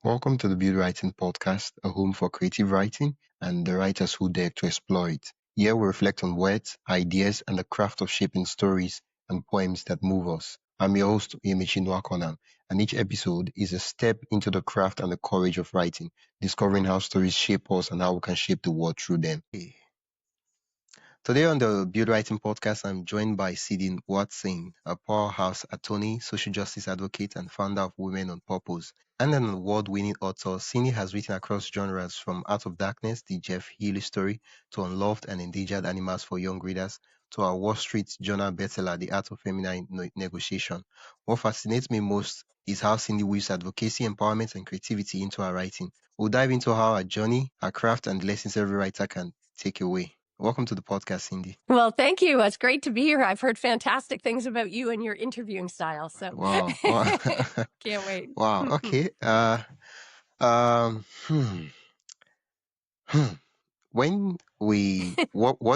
Welcome to the BuildWriting Podcast, a home for creative writing and the writers who dare to explore it. Here we reflect on words, ideas, and the craft of shaping stories and poems that move us. I'm your host, Yemichi Nwakonan, and each episode is a step into the craft and the courage of writing, discovering how stories shape us and how we can shape the world through them. Today on the Build Writing Podcast, I'm joined by Sidin Watson, a powerhouse attorney, social justice advocate, and founder of Women on Purpose. And an award-winning author, Cindy has written across genres from Out of Darkness, the Jeff Healey story, to Unloved and Endangered Animals for Young Readers, to our Wall Street Journal bestseller, The Art of Feminine Negotiation. What fascinates me most is how Cindy weaves advocacy, empowerment, and creativity into her writing. We'll dive into how her journey, her craft, and the lessons every writer can take away. Welcome to the podcast, Cindy. Well, thank you. It's great to be here. I've heard fantastic things about you and your interviewing style. So Wow. can't wait. Wow. Okay. Um, hmm, hmm. What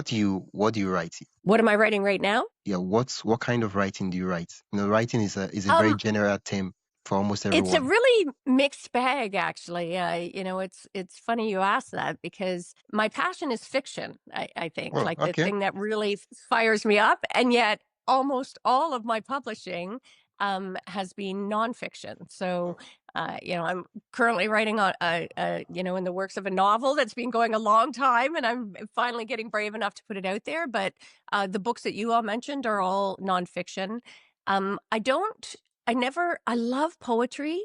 do you write? What am I writing right now? Yeah. What kind of writing do you write? Writing is a very general term for almost everyone. It's a really mixed bag, actually. It's funny you ask that because my passion is fiction. I think the thing that really fires me up, and yet almost all of my publishing has been nonfiction. So, I'm currently writing on, in the works of a novel that's been going a long time, and I'm finally getting brave enough to put it out there. But the books that you all mentioned are all nonfiction. I love poetry,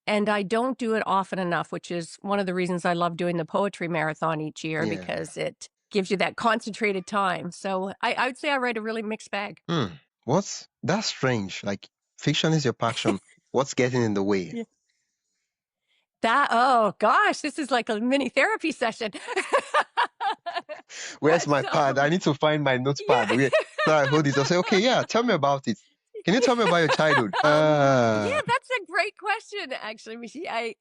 and I don't do it often enough, which is one of the reasons I love doing the poetry marathon each year, because it gives you that concentrated time. So I would say I write a really mixed bag. That's strange. Like, fiction is your passion. What's getting in the way? Oh gosh, this is like a mini therapy session. Where's my pad? I need to find my notepad. So I hold it. I'll say, okay, tell me about it. Can you tell me about your childhood? Yeah, that's a great question, actually, Michi. I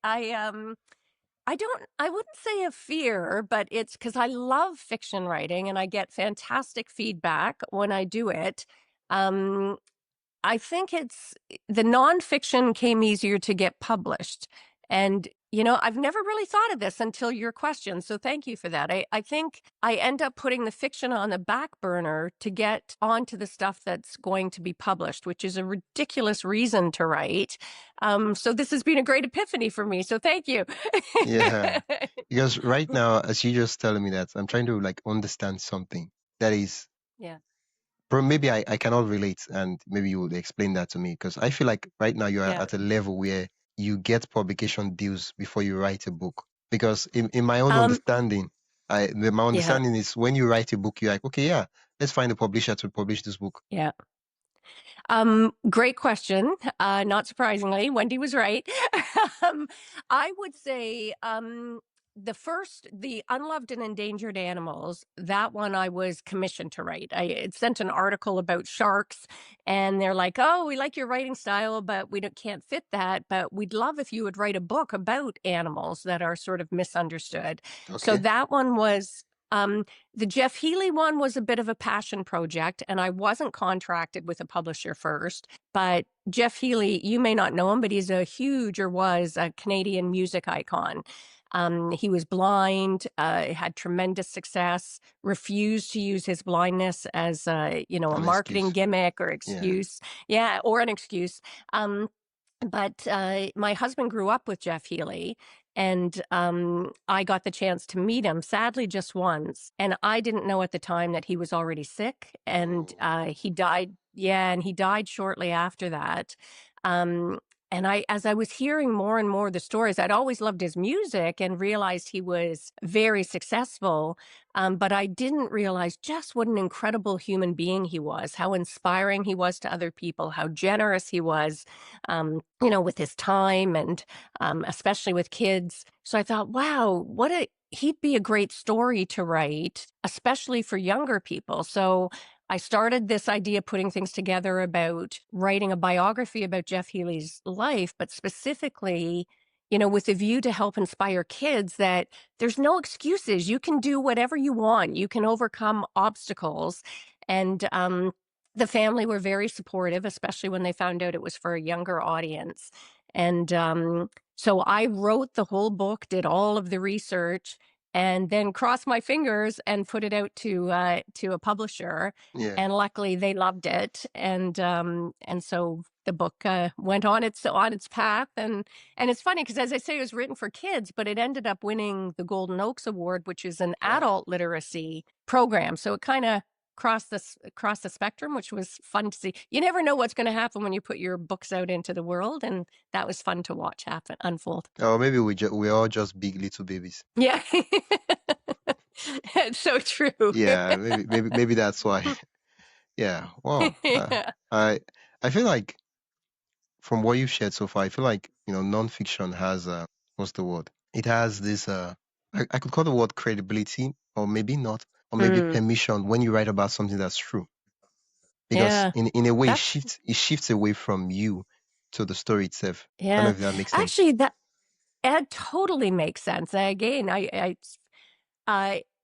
wouldn't say a fear, but it's because I love fiction writing and I get fantastic feedback when I do it. I think it's the nonfiction came easier to get published. And, I've never really thought of this until your question. So thank you for that. I think I end up putting the fiction on the back burner to get onto the stuff that's going to be published, which is a ridiculous reason to write. So this has been a great epiphany for me. So thank you. Yeah. Because right now, as you just telling me that, I'm trying to understand something that is. Yeah. Maybe I cannot relate, and maybe you would explain that to me, because I feel like right now you are at a level where you get publication deals before you write a book. Because in my own understanding, my understanding is when you write a book, you're like, okay, let's find a publisher to publish this book. Yeah. Great question. Not surprisingly, Wendy was right. I would say the Unloved and Endangered Animals, that one I was commissioned to write. I sent an article about sharks, and they're like, "Oh, we like your writing style, but we can't fit that. But we'd love if you would write a book about animals that are sort of misunderstood." Okay. So that one was. The Jeff Healey one was a bit of a passion project, and I wasn't contracted with a publisher first. But Jeff Healey, you may not know him, but he's was a Canadian music icon. He was blind, had tremendous success, refused to use his blindness as a marketing gimmick or excuse. Or an excuse. But my husband grew up with Jeff Healey, and I got the chance to meet him, sadly, just once. And I didn't know at the time that he was already sick, and he died. Yeah, and he died shortly after that. And as I was hearing more and more of the stories, I'd always loved his music and realized he was very successful. But I didn't realize just what an incredible human being he was, how inspiring he was to other people, how generous he was, with his time and especially with kids. So I thought, wow, he'd be a great story to write, especially for younger people. So I started this idea, putting things together about writing a biography about Jeff Healey's life, but specifically, with a view to help inspire kids that there's no excuses. You can do whatever you want. You can overcome obstacles. And the family were very supportive, especially when they found out it was for a younger audience. And so I wrote the whole book, did all of the research, and then crossed my fingers and put it out to a publisher. Yeah. And luckily, they loved it, and so the book went on its path. And it's funny because, as I say, it was written for kids, but it ended up winning the Golden Oaks Award, which is an Wow. adult literacy program. So it kind of across the spectrum, which was fun to see. You never know what's going to happen when you put your books out into the world, and that was fun to watch happen unfold. Or maybe we're all just big little babies. Yeah. It's so true. Yeah, maybe that's why. Yeah. Wow. Yeah. I feel like from what you've shared so far, I feel like, nonfiction has what's the word? It has this I could call the word credibility, or maybe not, or maybe Mm, permission when you write about something that's true. Because yeah. in a way That's it shifts away from you to the story itself. I don't know yeah. if that makes sense. Actually, that totally makes sense. Again,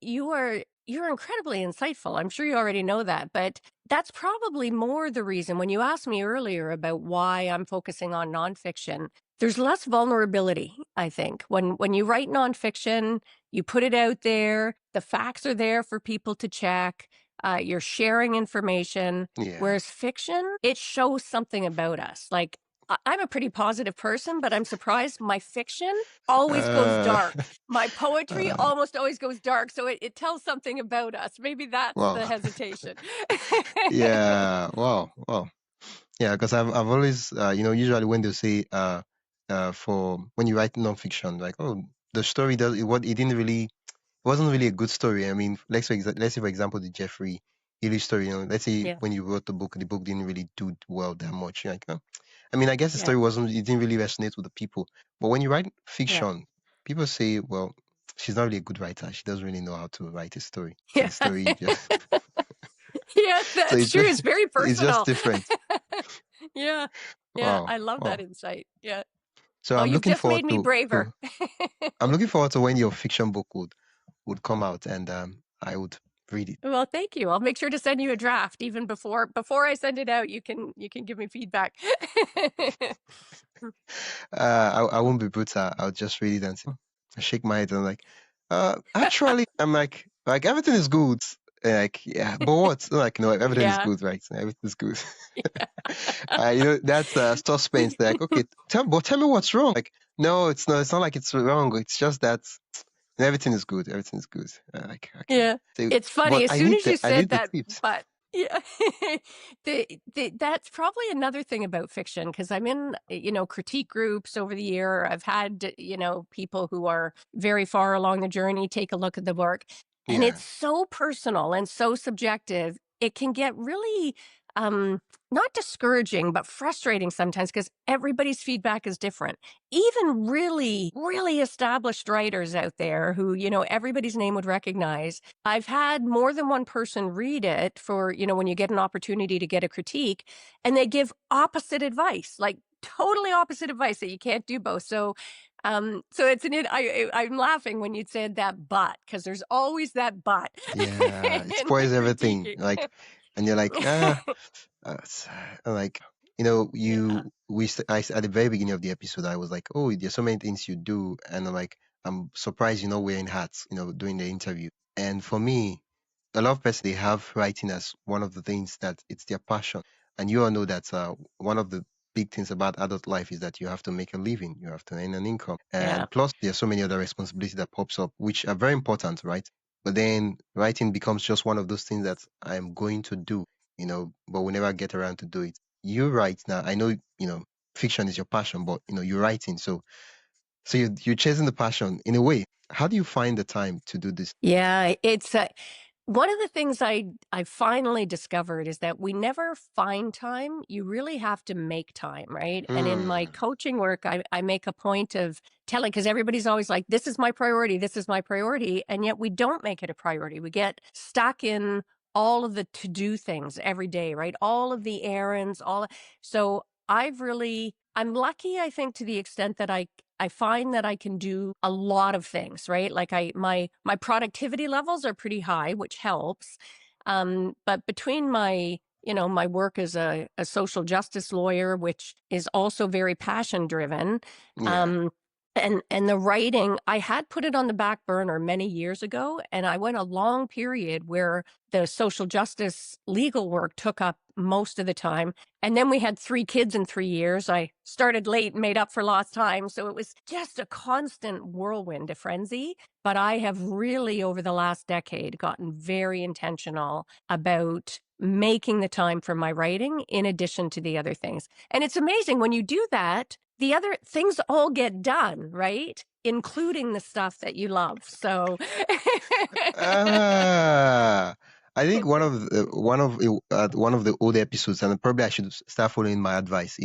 you're incredibly insightful. I'm sure you already know that, but that's probably more the reason when you asked me earlier about why I'm focusing on nonfiction. There's less vulnerability, I think. When you write nonfiction, you put it out there, the facts are there for people to check, you're sharing information. Yeah. Whereas fiction, it shows something about us. Like I'm a pretty positive person, but I'm surprised my fiction always goes Uh, dark. My poetry uh, almost always goes dark, so it tells something about us. Maybe that's wow. the hesitation. Yeah. Wow. Wow. Yeah, because I've always usually when they say for when you write nonfiction, like, oh, the story does what it didn't really it wasn't really a good story. I mean, let's say for example the Jeffrey Healy story. Let's say Yeah, when you wrote the book didn't really do well that much. You're like, oh. I mean, I guess the yeah, story wasn't it didn't really resonate with the people. But when you write yeah, fiction, people say, well, she's not really a good writer. She doesn't really know how to write a story. So yeah. the story just Yeah, so that's it's true. just It's very it's just personal. different. Yeah, yeah. Wow. I love that Wow. insight. Yeah. So Well, I'm you've looking just forward made me to braver. I'm looking forward to when your fiction book would come out, and I would read it. Well, thank you. I'll make sure to send you a draft even before I send it out. You can give me feedback. I won't be brutal. I'll just read it and say, I shake my head and I'm like, actually, I'm like everything is good. Like, yeah, but what? Like, no, everything is Yeah. good, right? Everything is good. Yeah. That's suspense. They're like, okay, tell me what's wrong. Like, no, it's not. It's not like it's wrong. It's just that everything is good. Everything is good. Like, okay, Yeah. so, It's funny, but as soon as you I said need the that, tips. but yeah. That's probably another thing about fiction, because I'm in, critique groups over the year. I've had, people who are very far along the journey take a look at the work, and Yeah, it's so personal and so subjective. It can get really, not discouraging, but frustrating sometimes because everybody's feedback is different. Even really, really established writers out there who, everybody's name would recognize. I've had more than one person read it for, when you get an opportunity to get a critique, and they give opposite advice, like totally opposite advice that you can't do both. So it's I'm laughing when you said that but, because there's always that but yeah, it in the spoils everything. critiquing. Like, and you're like, it's, like, Yeah, at the very beginning of the episode, I was like, oh, there's so many things you do, and I'm surprised you're not wearing hats, doing the interview. And for me, a lot of people they have writing as one of the things that it's their passion, and you all know that one of the big things about adult life is that you have to make a living, you have to earn an income, yeah, and plus there's so many other responsibilities that pops up, which are very important, right? But then writing becomes just one of those things that I'm going to do, but we never get around to do it. You write now. I know, fiction is your passion, but you're writing. So you're chasing the passion in a way. How do you find the time to do this? yeah. It's one of the things I finally discovered is that we never find time. You really have to make time, right? And in my Hmm. coaching work, I make a point of telling, because everybody's always like, this is my priority, this is my priority. And yet we don't make it a priority. We get stuck in all of the to do things every day, right? All of the errands, so I'm lucky, I think, to the extent that I find that I can do a lot of things, right? Like my productivity levels are pretty high, which helps. But between my, my work as a social justice lawyer, which is also very passion driven. Yeah. Um, and the writing, I had put it on the back burner many years ago, and I went a long period where the social justice legal work took up most of the time. And then we had 3 kids in 3 years. I started late and made up for lost time, so it was just a constant whirlwind, a frenzy. But I have really, over the last decade, gotten very intentional about making the time for my writing in addition to the other things. And it's amazing when you do that, the other things all get done, right? Including the stuff that you love. So Ah, I think one of the old episodes, and probably I should start following my advice.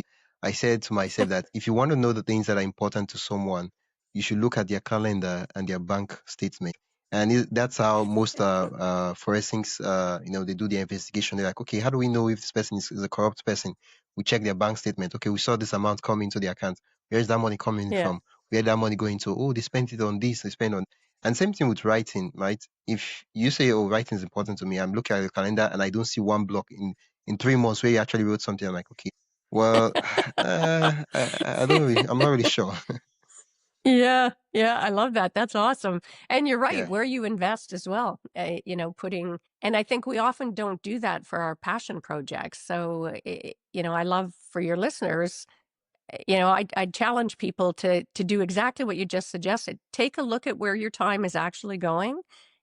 I said to myself that if you want to know the things that are important to someone, you should look at their calendar and their bank statement. And that's how most forensics, they do the investigation. They're like, okay, how do we know if this person is a corrupt person? We check their bank statement. Okay, we saw this amount come into the account. Where is that money coming yeah. from? Where that money going to? Oh, they spent it on this. They spent on. And same thing with writing, right? If you say, "Oh, writing is important to me," I'm looking at the calendar and I don't see one block in 3 months where you actually wrote something. I'm like, okay, well, I don't really, I'm not really sure. Yeah, yeah, I love that. That's awesome. And you're right, Yeah, where you invest as well. Putting, and I think we often don't do that for our passion projects. So, I love for your listeners, I challenge people to do exactly what you just suggested. Take a look at where your time is actually going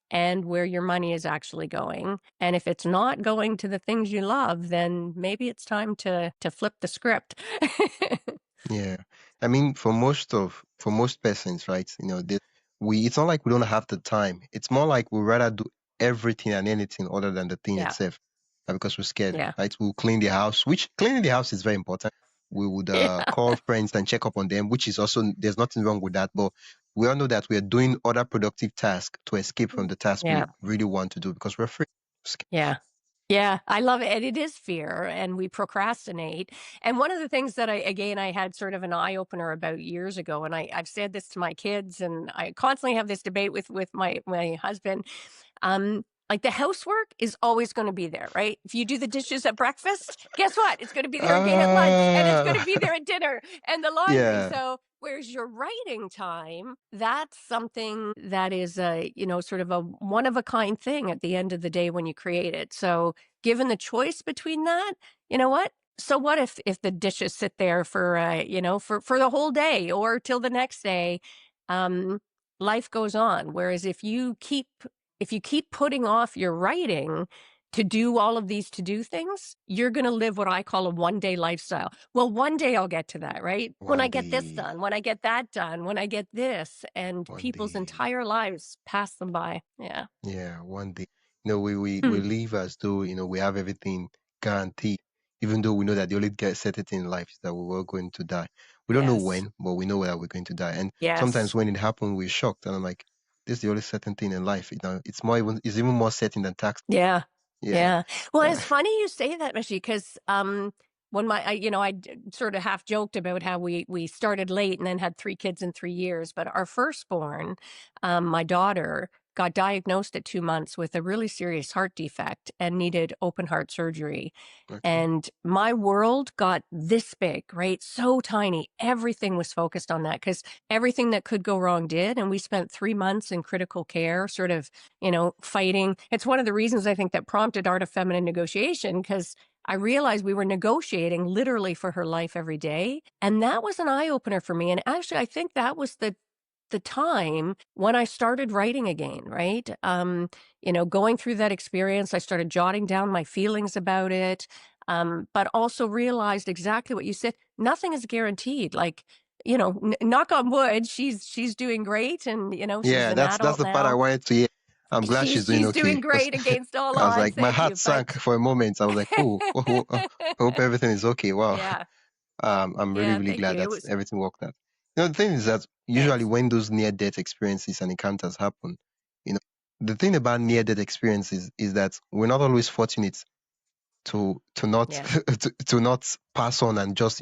and where your money is actually going. And if it's not going to the things you love, then maybe it's time to flip the script. yeah. I mean, for most persons, right? It's not like we don't have the time. It's more like we rather do everything and anything other than the thing Yeah, itself, because we're scared, yeah, right? We'll clean the house, which cleaning the house is very important. We would yeah, call friends and check up on them, which is also, there's nothing wrong with that. But we all know that we are doing other productive tasks to escape from the task we yeah. really want to do because we're afraid. Yeah. Yeah, I love it. And it is fear, and we procrastinate. And one of the things that I had sort of an eye opener about years ago, and I've said this to my kids, and I constantly have this debate with my husband. Like the housework is always going to be there, right? If you do the dishes at breakfast, guess what? It's going to be there again at lunch, and it's going to be Ah, there at dinner, and the laundry. yeah, So, whereas your writing time, that's something that is a, sort of a one of a kind thing at the end of the day when you create it. So, given the choice between that, you know what? So what if the dishes sit there for for the whole day or till the next day? Um, Life goes on. Whereas if you keep putting off your writing to do all of these to do things, you're going to live what I call a 1-day lifestyle. Well, one day I'll get to that, right? When I one get this day, done, when I get that done, when I get this, and one people's day. entire lives pass them by. Yeah. Yeah, one day. We Hmm. live as though, we have everything guaranteed, even though we know that the only certain thing in life is that we were going to die. We don't know Yes. when, but we know that we're going to die. And sometimes Yes. when it happens, we're shocked. And I'm like, this is the only certain thing in life. It's even more certain than tax. Yeah. Yeah. Yeah. Well, Uh, it's funny you say that, Michelle, because when sort of half joked about how we started late and then had 3 kids in 3 years. But our firstborn, my daughter, got diagnosed at 2 months with a really serious heart defect and needed open heart surgery. okay. And my world got this big, right? So tiny. Everything was focused on that because everything that could go wrong did. And we spent 3 months in critical care, sort of, fighting. It's one of the reasons I think that prompted Art of Feminine Negotiation, because I realized we were negotiating literally for her life every day. And that was an eye opener for me. And actually, I think that was the time when I started writing again, right? Going through that experience, I started jotting down my feelings about it, but also realized exactly what you said. Nothing is guaranteed. Like, knock on wood, she's doing great, and she's Yeah, an that's adult the part I now. wanted to hear. I'm glad she's She's doing she's okay doing because great against all I was odds. like, my Thank heart you, sank but for a moment. I was like, oh, I hope everything is okay. Wow. yeah, I'm really, yeah. really Thank glad you. It that was everything worked out. The thing is that usually thanks. when those near-death experiences and encounters happen, you know, the thing about near-death experiences is that we're not always fortunate to not Yeah, to not pass on and just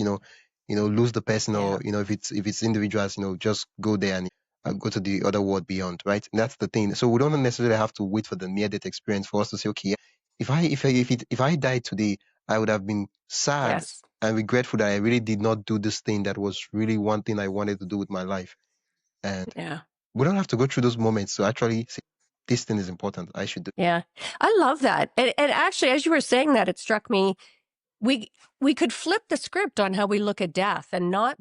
lose the person, or yeah, if it's individuals, just go there and go to the other world beyond, right? And that's the thing. So we don't necessarily have to wait for the near-death experience for us to say, okay, if I died today, I would have been sad Yes. and regretful that I really did not do this thing that was really one thing I wanted to do with my life. And Yeah. we don't have to go through those moments to actually say, this thing is important. I should do. Yeah. I love that. And actually, as you were saying that, it struck me we we could flip the script on how we look at death and not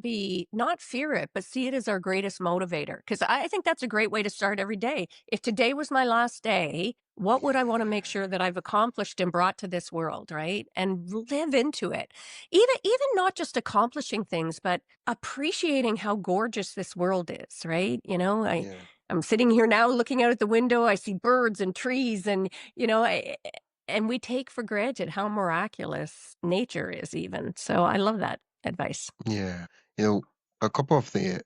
fear it, but see it as our greatest motivator, because I think that's a great way to start every day. If today was my last day, what would I want to make sure that I've accomplished and brought to this world, right? And live into it. Even not just accomplishing things, but appreciating how gorgeous this world is, right? Yeah. I'm sitting here now looking out at the window, I see birds and trees, and and we take for granted how miraculous nature is even. So I love that advice. Yeah. A couple of the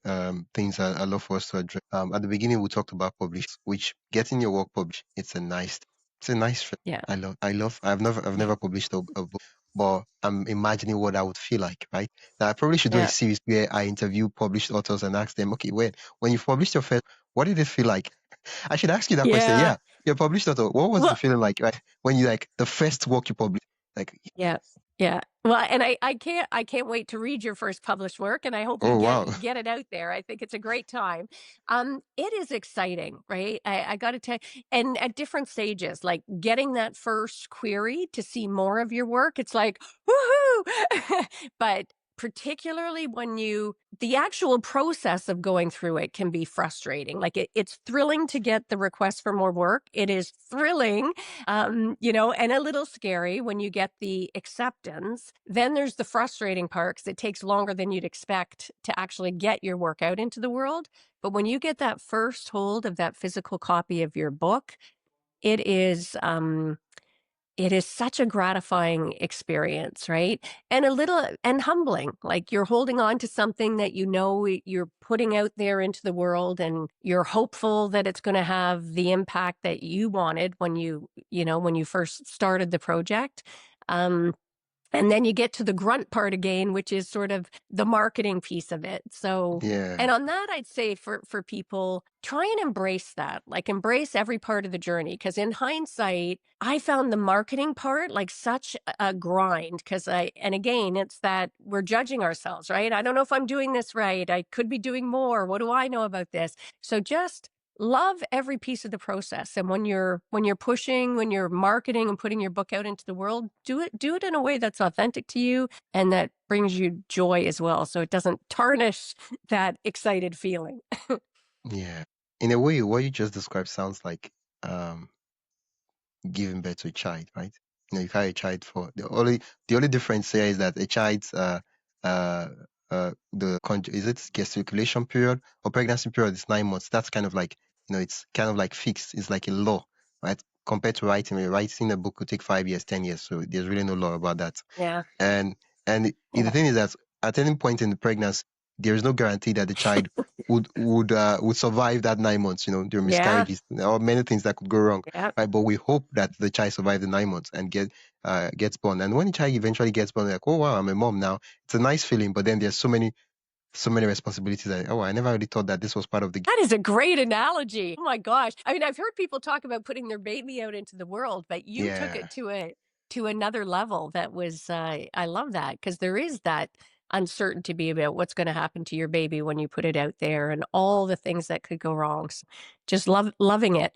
things I love for us to address. At the beginning, we talked about publish, which getting your work published, it's a nice feeling. Yeah. I've Yeah. never published a book, but I'm imagining what I would feel like, right? Now, I probably should do a Yeah. series where I interview published authors and ask them, okay, when you published your first, what did it feel like? I should ask you that question. Yeah. Yeah. You're a published author. What was the Well, feeling like, right? When you like the first work you published? Like, yeah. Yeah. Well, and I can't wait to read your first published work, and I hope you oh, get wow. it get it out there. I think it's a great time. It is exciting, right? I got to tell and at different stages, like getting that first query to see more of your work, it's like, woohoo! But particularly when the actual process of going through it can be frustrating. Like it's thrilling to get the request for more work. It is thrilling, and a little scary when you get the acceptance. Then there's the frustrating part because it takes longer than you'd expect to actually get your work out into the world. But when you get that first hold of that physical copy of your book, it is it is such a gratifying experience, right? And a little and humbling. Like you're holding on to something that you're putting out there into the world, and you're hopeful that it's going to have the impact that you wanted when you first started the project. Um, and then you get to the grunt part again, which is sort of the marketing piece of it. So, and Yeah. on that, I'd say for people, try and embrace that, like embrace every part of the journey. Because in hindsight, I found the marketing part like such a grind. And again, it's that we're judging ourselves, right? I don't know if I'm doing this right. I could be doing more. What do I know about this? So just love every piece of the process. And when you're pushing, when you're marketing and putting your book out into the world, do it in a way that's authentic to you and that brings you joy as well, so it doesn't tarnish that excited feeling. Yeah. In a way, what you just described sounds like um giving birth to a child, right? You carry a child for the only difference here is that a child's is it gesticulation period or pregnancy period is 9 months. That's kind of like it's kind of like fixed. It's like a law, right? Compared to writing a book could take 5 years, 10 years. So there's really no law about that. Yeah. And the Yeah. thing is that at any point in the pregnancy, there is no guarantee that the child would survive that 9 months. There are Yeah. miscarriages or many things that could go wrong, Yeah. right? But we hope that the child survives the 9 months and gets born. And when the child eventually gets born, like, oh wow, I'm a mom now. It's a nice feeling, but then there's so many responsibilities. I never really thought that this was part of the. That is a great analogy. Oh my gosh. I mean, I've heard people talk about putting their baby out into the world, but you took Yeah, it to another level. That was I love that, because there is that uncertainty about what's going to happen to your baby when you put it out there and all the things that could go wrong. So just loving it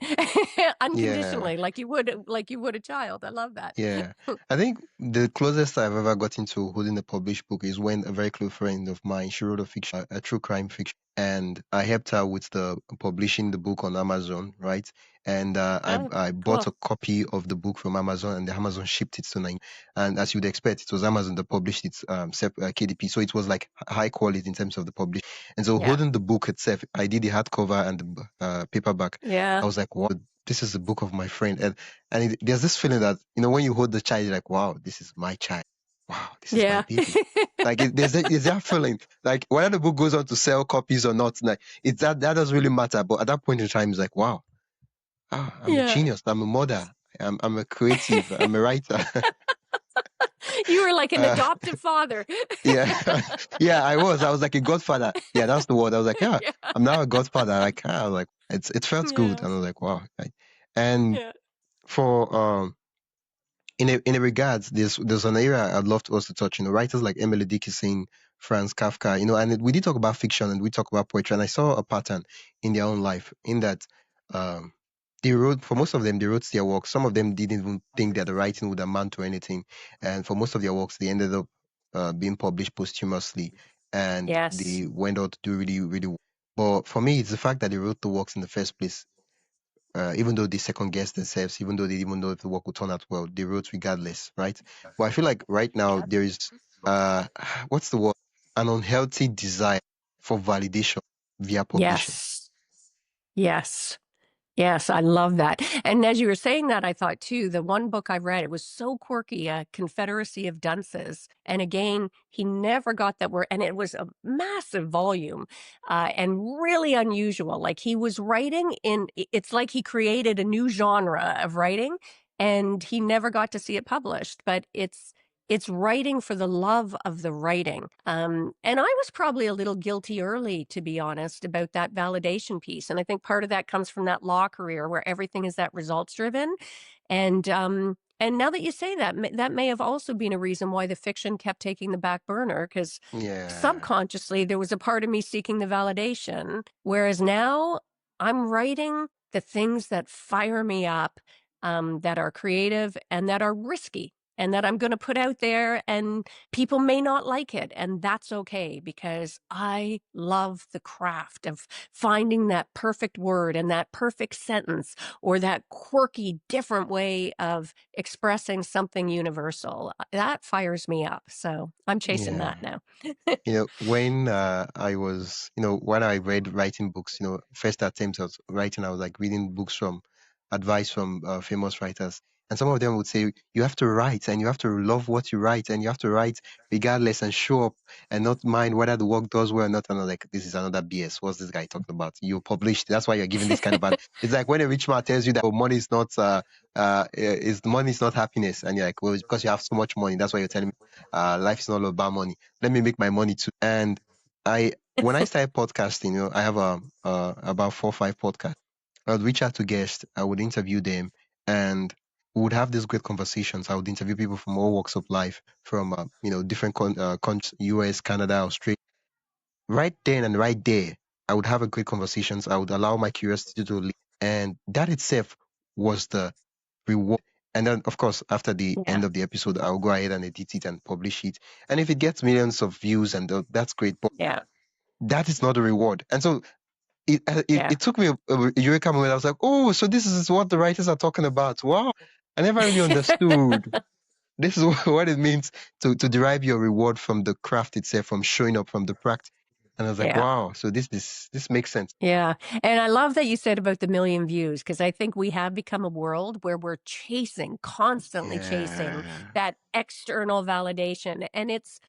yeah. unconditionally, like you would a child. I love that. Yeah, I think the closest I've ever gotten to holding a published book is when a very close friend of mine, she wrote a fiction, a true crime fiction, and I helped her with the publishing the book on Amazon, right? And I Oh, I bought cool. a copy of the book from Amazon, and the Amazon shipped it to Nigeria. And as you'd expect, it was Amazon that published it, KDP, so it was like high quality in terms of the publish. And so Yeah. holding the book itself, I did the hardcover and the paperback. Yeah. I was like, wow, this is the book of my friend. And there's this feeling that, when you hold the child, you're like, wow, this is my child. Wow, this is my Yeah. baby. Like there's that feeling. Like whether the book goes on to sell copies or not, like it's that doesn't really matter. But at that point in time, it's like, wow, I'm a Yeah. genius. I'm a mother. I'm a creative. I'm a writer. You were like an uh, adoptive father. yeah, yeah. I was like a godfather. Yeah, that's the word. I was like, yeah, Yeah. I'm now a godfather. Like, I was like, it felt good, Yeah. and I was like, wow. Right? And Yeah. for in a regards, there's an area I'd love to us to touch. Writers like Emily Dickinson, Franz Kafka. And we did talk about fiction and we talk about poetry, and I saw a pattern in their own life in that um, they wrote, for most of them, they wrote their works. Some of them didn't even think that the writing would amount to anything, and for most of their works, they ended up being published posthumously, and Yes. they went on to do really, really well. But for me, it's the fact that they wrote the works in the first place. Even though they second guessed themselves, even though they didn't even know if the work would turn out well, they wrote regardless, right? But I feel like right now Yeah. there is uh what's the word? An unhealthy desire for validation via publishing. Yes. Yes. Yes, I love that. And as you were saying that, I thought too, the one book I read, it was so quirky, Confederacy of Dunces. And again, he never got that word, and it was a massive volume and really unusual. Like he was writing it's like he created a new genre of writing, and he never got to see it published. But it's writing for the love of the writing. And I was probably a little guilty early, to be honest, about that validation piece. And I think part of that comes from that law career where everything is that results driven. And now that you say that, that may have also been a reason why the fiction kept taking the back burner, because Yeah. subconsciously there was a part of me seeking the validation. Whereas now I'm writing the things that fire me up, that are creative and that are risky and that I'm going to put out there, and people may not like it. And that's okay, because I love the craft of finding that perfect word and that perfect sentence or that quirky, different way of expressing something universal. That fires me up. So I'm chasing Yeah. that now. When when I read writing books, first attempts at writing, I was like reading books from advice from famous writers. And some of them would say, you have to write and you have to love what you write and you have to write regardless and show up and not mind whether the work does well or not. And I'm like, this is another BS. What's this guy talking about? You published. That's why you're giving this kind of bad. It's like when a rich man tells you that money is not, money is not happiness. And you're like, well, it's because you have so much money. That's why you're telling me life is not all about money. Let me make my money too. And when I started podcasting, I have about 4 or 5 podcasts. I would reach out to guests, I would interview them, and we would have these great conversations. I would interview people from all walks of life, from different countries, US, Canada, Australia. Right then and right there, I would have a great conversations. I would allow my curiosity to lead, and that itself was the reward. And then, of course, after the Yeah. end of the episode, I'll go ahead and edit it and publish it. And if it gets millions of views, and that's great, but Yeah. that is not a reward. And so Yeah. it took me a eureka moment. I was like, oh, so this is what the writers are talking about. Wow. I never really understood. This is what it means to derive your reward from the craft itself, from showing up, from the practice. And I was like, Yeah. wow, so this makes sense. Yeah. And I love that you said about the million views, because I think we have become a world where we're constantly chasing Yeah. that external validation. And it's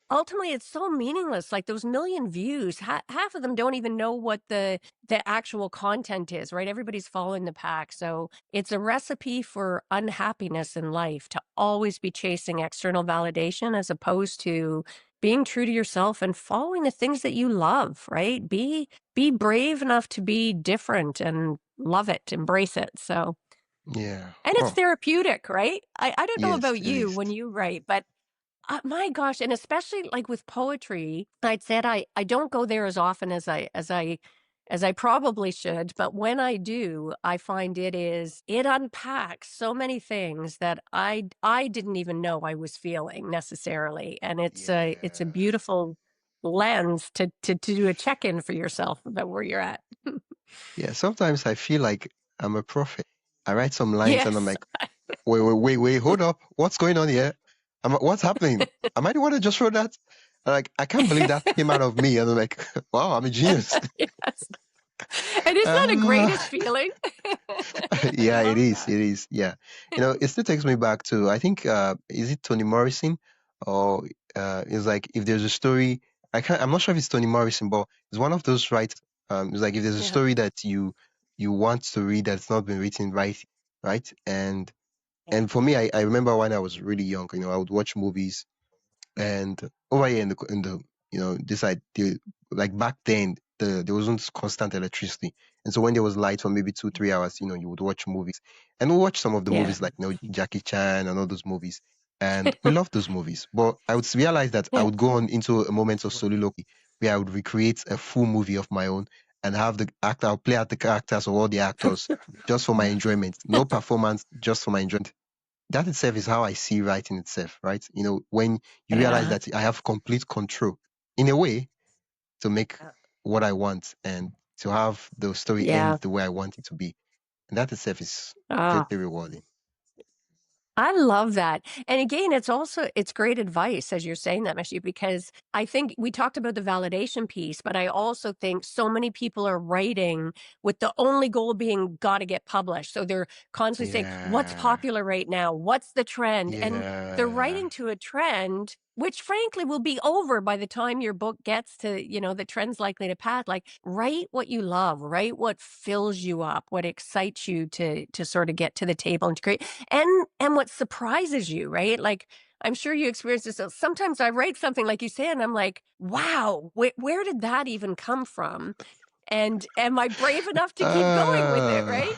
so meaningless. Like those million views, half of them don't even know what the actual content is, right? Everybody's following the pack. So it's a recipe for unhappiness in life to always be chasing external validation as opposed to being true to yourself and following the things that you love, right? Be brave enough to be different and love it, embrace it. So, Yeah. and it's Oh, therapeutic, right? I don't know yes, about it you is. when you write, but my gosh, and especially like with poetry, I'd said I don't go there as often as I probably should, but when I do, I find it unpacks so many things that I didn't even know I was feeling necessarily, and it's a Yeah. beautiful lens to do a check-in for yourself about where you're at. Yeah. Sometimes I feel like I'm a prophet. I write some lines and I'm Yes. like, wait, hold up. What's going on here? What's happening? Am I the one that just wrote that? Like, I can't believe that came out of me. And I'm like, wow, I'm a genius. Yes. And isn't that the Uh, greatest feeling? I yeah, it love is. that. It is. Yeah. It still takes me back to, I think, is it Toni Morrison? Or it's like, if there's a story, I'm not sure if it's Toni Morrison, but it's one of those writers. It's like, if there's a Yeah. story that you want to read that's not been written right? And for me, I remember when I was really young, I would watch movies, and over here in the this like back then, there wasn't constant electricity. And so when there was light for maybe 2, 3 hours, you would watch movies. And we'll watch some of the Yeah. movies like, Jackie Chan and all those movies. And we love those movies. But I would realize that I Yeah. would go on into a moment of soliloquy where I would recreate a full movie of my own and have the actor, I'll play out the characters or all the actors just for my enjoyment. No performance, just for my enjoyment. That itself is how I see writing itself, right? When you realize Yeah. that I have complete control in a way to make what I want and to have the story end Yeah. the way I want it to be. And that itself is Ah. greatly rewarding. I love that. And again, it's great advice as you're saying that, Meshy, because I think we talked about the validation piece, but I also think so many people are writing with the only goal being got to get published. So they're constantly saying, what's Yeah. popular right now? What's the trend? And they're Yeah. writing to a trend which frankly will be over by the time your book gets to, the trend's likely to pass. Like, write what you love, write what fills you up, what excites you to sort of get to the table and to create, and what surprises you, right? Like, I'm sure you experience this. So sometimes I write something like you say, and I'm like, wow, where did that even come from? And am I brave enough to keep going with it, Uh, right?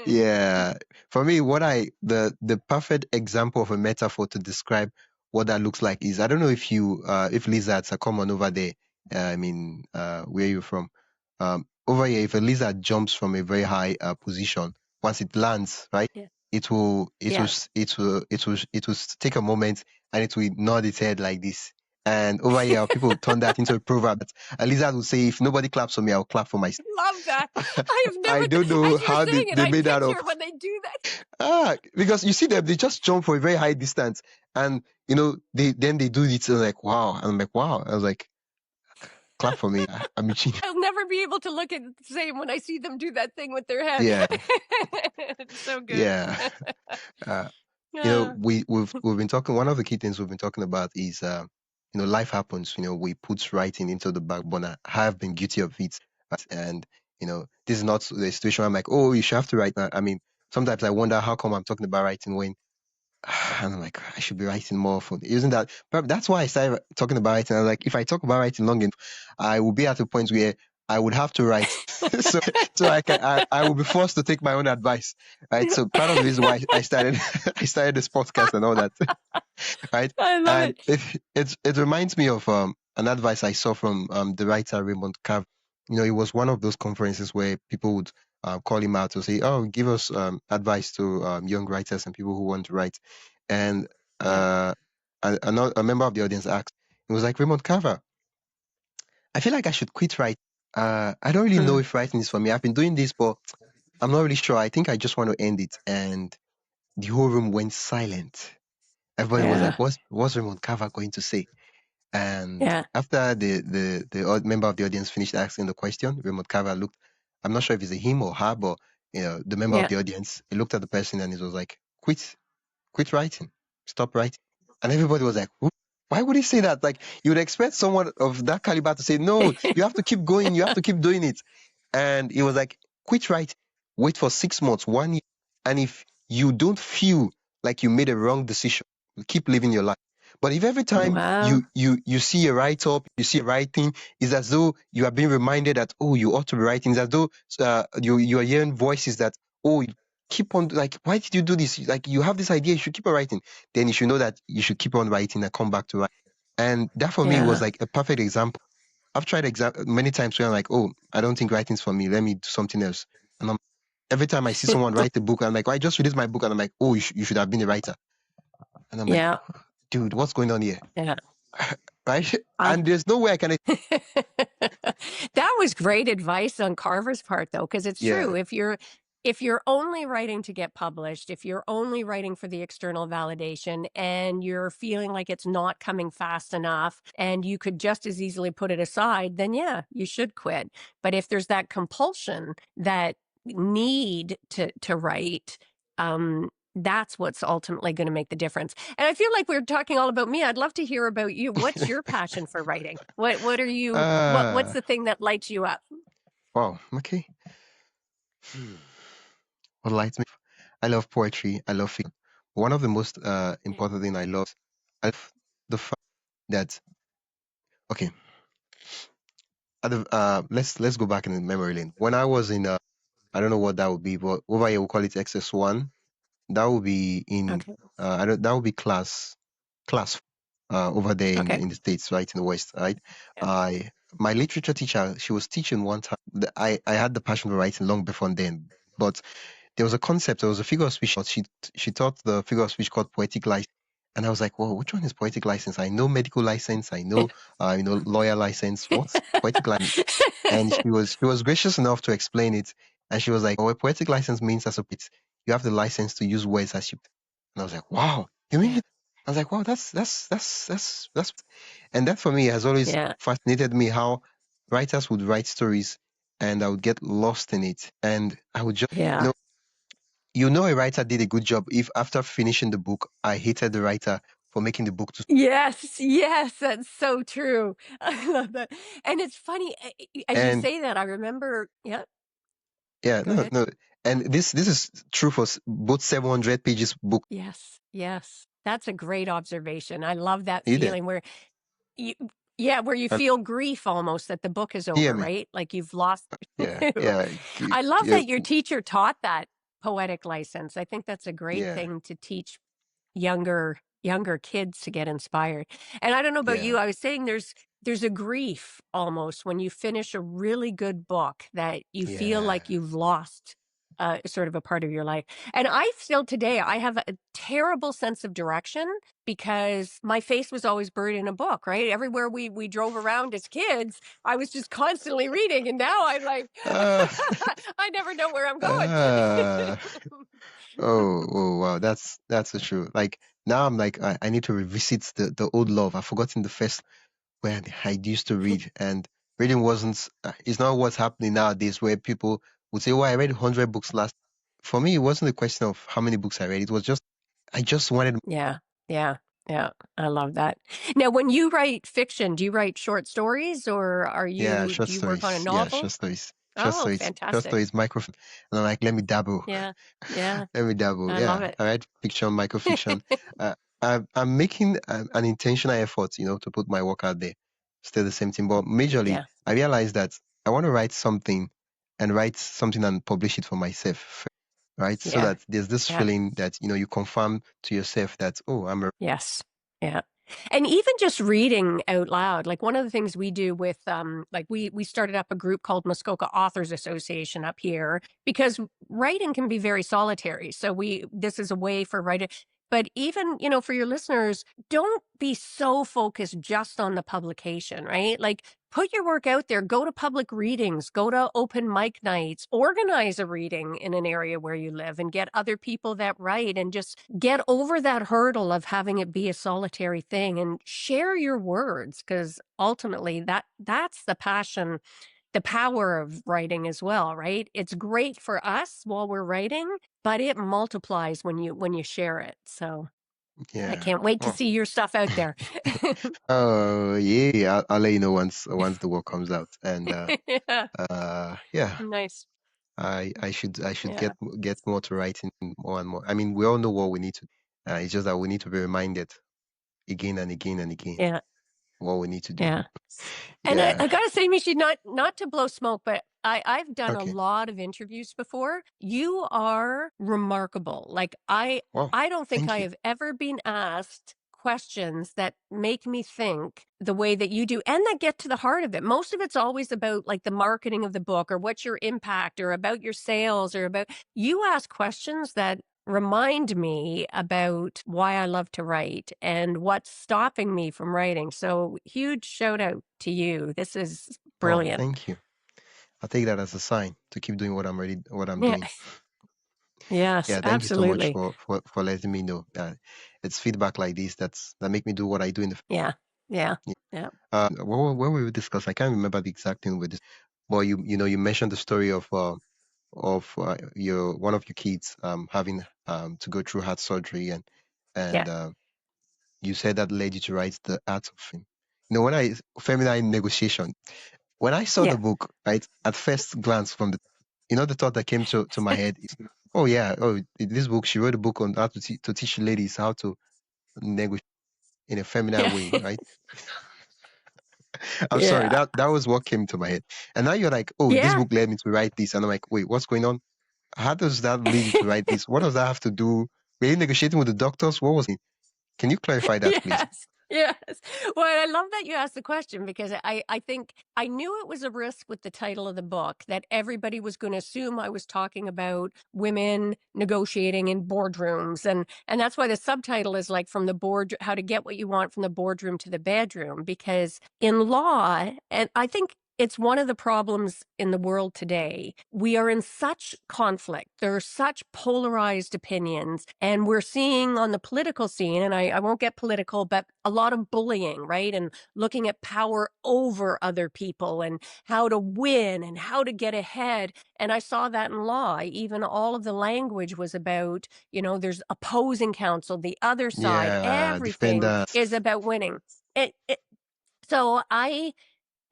yeah. For me, the perfect example of a metaphor to describe what that looks like is, I don't know if lizards are common over there. Where you're from. Over here, if a lizard jumps from a very high position, once it lands, right, Yeah. it will, Yeah. it will take a moment and it will nod its head like this. And over here, people turn that into a proverb. A lizard will say, "If nobody claps for me, I'll clap for myself." Love that. I have I never, don't know as you're how they, saying it, they I made that up. picture when they do that. Because you see them, they just jump for a very high distance, and they do it. And like, wow, and I'm like, wow. I was like, clap for me. I'm itching. I'll never be able to look at the same when I see them do that thing with their head. Yeah, It's so good. yeah. Uh, Yeah. we've been talking. One of the key things we've been talking about is, life happens. We put writing into the back burner. I have been guilty of it, and this is not the situation where I'm like, oh, you should have to write now. I mean, sometimes I wonder how come I'm talking about writing when and I'm like, I should be writing more for using that. But that's why I started talking about it. And I was like, if I talk about writing long enough, I will be at a point where I would have to write. so I will be forced to take my own advice. Right. So part of the reason why I started I started this podcast and all that. Right. I love And it. it reminds me of an advice I saw from the writer Raymond Carver. It was one of those conferences where people would call him out to say, "Oh, give us advice to young writers and people who want to write." And Yeah. a member of the audience asked, it was like, "Raymond Carver, I feel like I should quit writing. I don't really know Mm. if writing is for me. I've been doing this, but I'm not really sure. I think I just want to end it." And the whole room went silent. Everybody was like, Yeah. "What's Raymond Carver going to say?" And Yeah. after the member of the audience finished asking the question, Raymond Carver looked. I'm not sure if it's a him or her, but the member of Yeah. the audience, he looked at the person and he was like, quit writing, stop writing." And everybody was like, "Who? Why would he say that?" Like, you would expect someone of that caliber to say, "No, you have to keep going, you have to keep doing it." And he was like, "Quit writing, wait for 6 months, 1 year, and if you don't feel like you made a wrong decision, keep living your life. But if every time Wow. you see a write up, you see a writing, it's as though you are being reminded that, oh, you ought to be writing. It's as though you are hearing voices that, oh, keep on, like, why did you do this? Like, you have this idea, you should keep on writing. Then you should know that you should keep on writing and come back to write. And that for me was Yeah. like a perfect example. I've tried many times where I'm like, oh, I don't think writing's for me. Let me do something else. And every time I see someone write a book, I'm like, oh, I just released my book, and I'm like, oh, you should have been a writer. And I'm like, Yeah. dude, what's going on here? Yeah. Right? I And there's no way I can. That was great advice on Carver's part though, because it's Yeah. true. If you're only writing to get published, if you're only writing for the external validation and you're feeling like it's not coming fast enough and you could just as easily put it aside, then yeah, you should quit. But if there's that compulsion, that need to write, that's what's ultimately going to make the difference. And I feel like we're talking all about me. I'd love to hear about you. What's your passion for writing? What are you what's uh, the thing that lights you up? wow. Okay. What lights me? I love poetry. I love fiction. One of the most important thing I love the fact that, okay, let's go back in the memory lane. When I was in I don't know what that would be, but over here we'll call it XS1. That would be in Okay. I don't that would be class over there Okay. in the States, right, in the West, right? Yeah. I My literature teacher, she was teaching one time. I had the passion for writing long before then, but there was a concept, there was a figure of speech. She taught the figure of speech called poetic license, and I was like, "Well, which one is poetic license? I know medical license, I know lawyer license. What's poetic license?" And she was gracious enough to explain it, and she was like, "Oh, a poetic license means as a poet, you have the license to use words as you." And I was like, "Wow, you mean?" Yeah. I was like, "Wow, that's," and that for me has always Yeah. fascinated me how writers would write stories, and I would get lost in it, and I would just Yeah. a writer did a good job if after finishing the book, I hated the writer for making the book too. Yes, yes, that's so true. I love that. And it's funny, as you And say that, I remember yeah, yeah, go no, ahead. no. And this is true for both 700 pages book. Yes, yes. That's a great observation. I love that You there? feeling where you yeah, where you And feel grief almost that the book is you hear over, me? right? Like you've lost Yeah, yeah, I love that your teacher taught that poetic license. I think that's a great yeah, thing to teach younger kids to get inspired. And I don't know about yeah, you, I was saying there's a grief almost when you finish a really good book that you feel yeah. like you've lost sort of a part of your life. And I still today I have a terrible sense of direction because my face was always buried in a book, right? Everywhere we drove around as kids, I was just constantly reading and now I'm like Uh, I never know where I'm going. uh, oh, wow, that's so true. Like now, I'm like, I need to revisit the old love. I've forgotten the first when I used to read, and reading wasn't. It's not what's happening nowadays, where people would say, "Well, I read 100 books last." For me, it wasn't a question of how many books I read. It was just I just wanted. Yeah, yeah, yeah. I love that. Now, when you write fiction, do you write short stories or Yeah, do you work on a Yeah, novel? short stories. Oh, fantastic. Microfiction. And I'm like, let me dabble. Yeah, yeah. Let me dabble. I love Yeah, it. I write fiction, microfiction. Uh, I'm making an intentional effort, to put my work out there. Still the same thing, but majorly, Yeah, I realized that I want to write something and publish it for myself, right? So yeah, that there's this yeah. feeling that, you confirm to yourself that, oh, Yes. Yeah. And even just reading out loud, like one of the things we do with like we started up a group called Muskoka Authors Association up here because writing can be very solitary. So we this is a way for writing but even, for your listeners, don't be so focused just on the publication, right? Like put your work out there, go to public readings, go to open mic nights, organize a reading in an area where you live and get other people that write and just get over that hurdle of having it be a solitary thing and share your words because ultimately that's the passion, the power of writing as well, right? It's great for us while we're writing, but it multiplies when you share it. So I yeah. can't wait to Oh. see your stuff out there. Oh yeah, I'll let you know once the work comes out, and Yeah. yeah, Nice. I should Yeah. get more to writing more and more. I mean, we all know what we need to. It's just that we need to be reminded again and again and again Yeah. what we need to do. Yeah. And I, Yeah. I gotta say, Mishi, not to blow smoke, but I've done a Okay. lot of interviews before. You are remarkable. Like Wow. I don't think Thank I you. have ever been asked questions that make me think the way that you do and that get to the heart of it. Most of it's always about like the marketing of the book or what's your impact or about your sales or about you ask questions that remind me about why I love to write and what's stopping me from writing. So, huge shout out to you. This is Oh, brilliant. thank you. I'll take that as a sign to keep doing what I'm Yeah. doing. Yes, Yeah. Thank you so much absolutely. for letting me know. It's feedback like this that make me do what I do in the. Yeah. Yeah. Yeah. What we discussed, I can't remember the exact thing with this, but you mentioned the story of your one of your kids having to go through heart surgery, Yeah. and you said that led you to write the art of film. When I feminine negotiation, when I saw the Yeah. book, right, at first glance from the thought that came to my head is, oh yeah, oh, this book, she wrote a book on how to teach ladies how to negotiate in a feminine Yeah. way, right? I'm sorry, Yeah. that was what came to my head. And now you're like, oh, this Yeah. book led me to write this. And I'm like, wait, what's going on? How does that lead you to write this? What does that have to do? Were you negotiating with the doctors? What was it? Can you clarify that, please? Yes. Yes. Well, I love that you asked the question because I think I knew it was a risk with the title of the book that everybody was going to assume I was talking about women negotiating in boardrooms. And that's why the subtitle is like from the board, how to get what you want from the boardroom to the bedroom. Because in law, and I think it's one of the problems in the world today. We are in such conflict. There are such polarized opinions. And we're seeing on the political scene, and I won't get political, but a lot of bullying, right? And looking at power over other people and how to win and how to get ahead. And I saw that in law. Even all of the language was about, there's opposing counsel, the other side, Yeah, everything defenders. is about winning. So I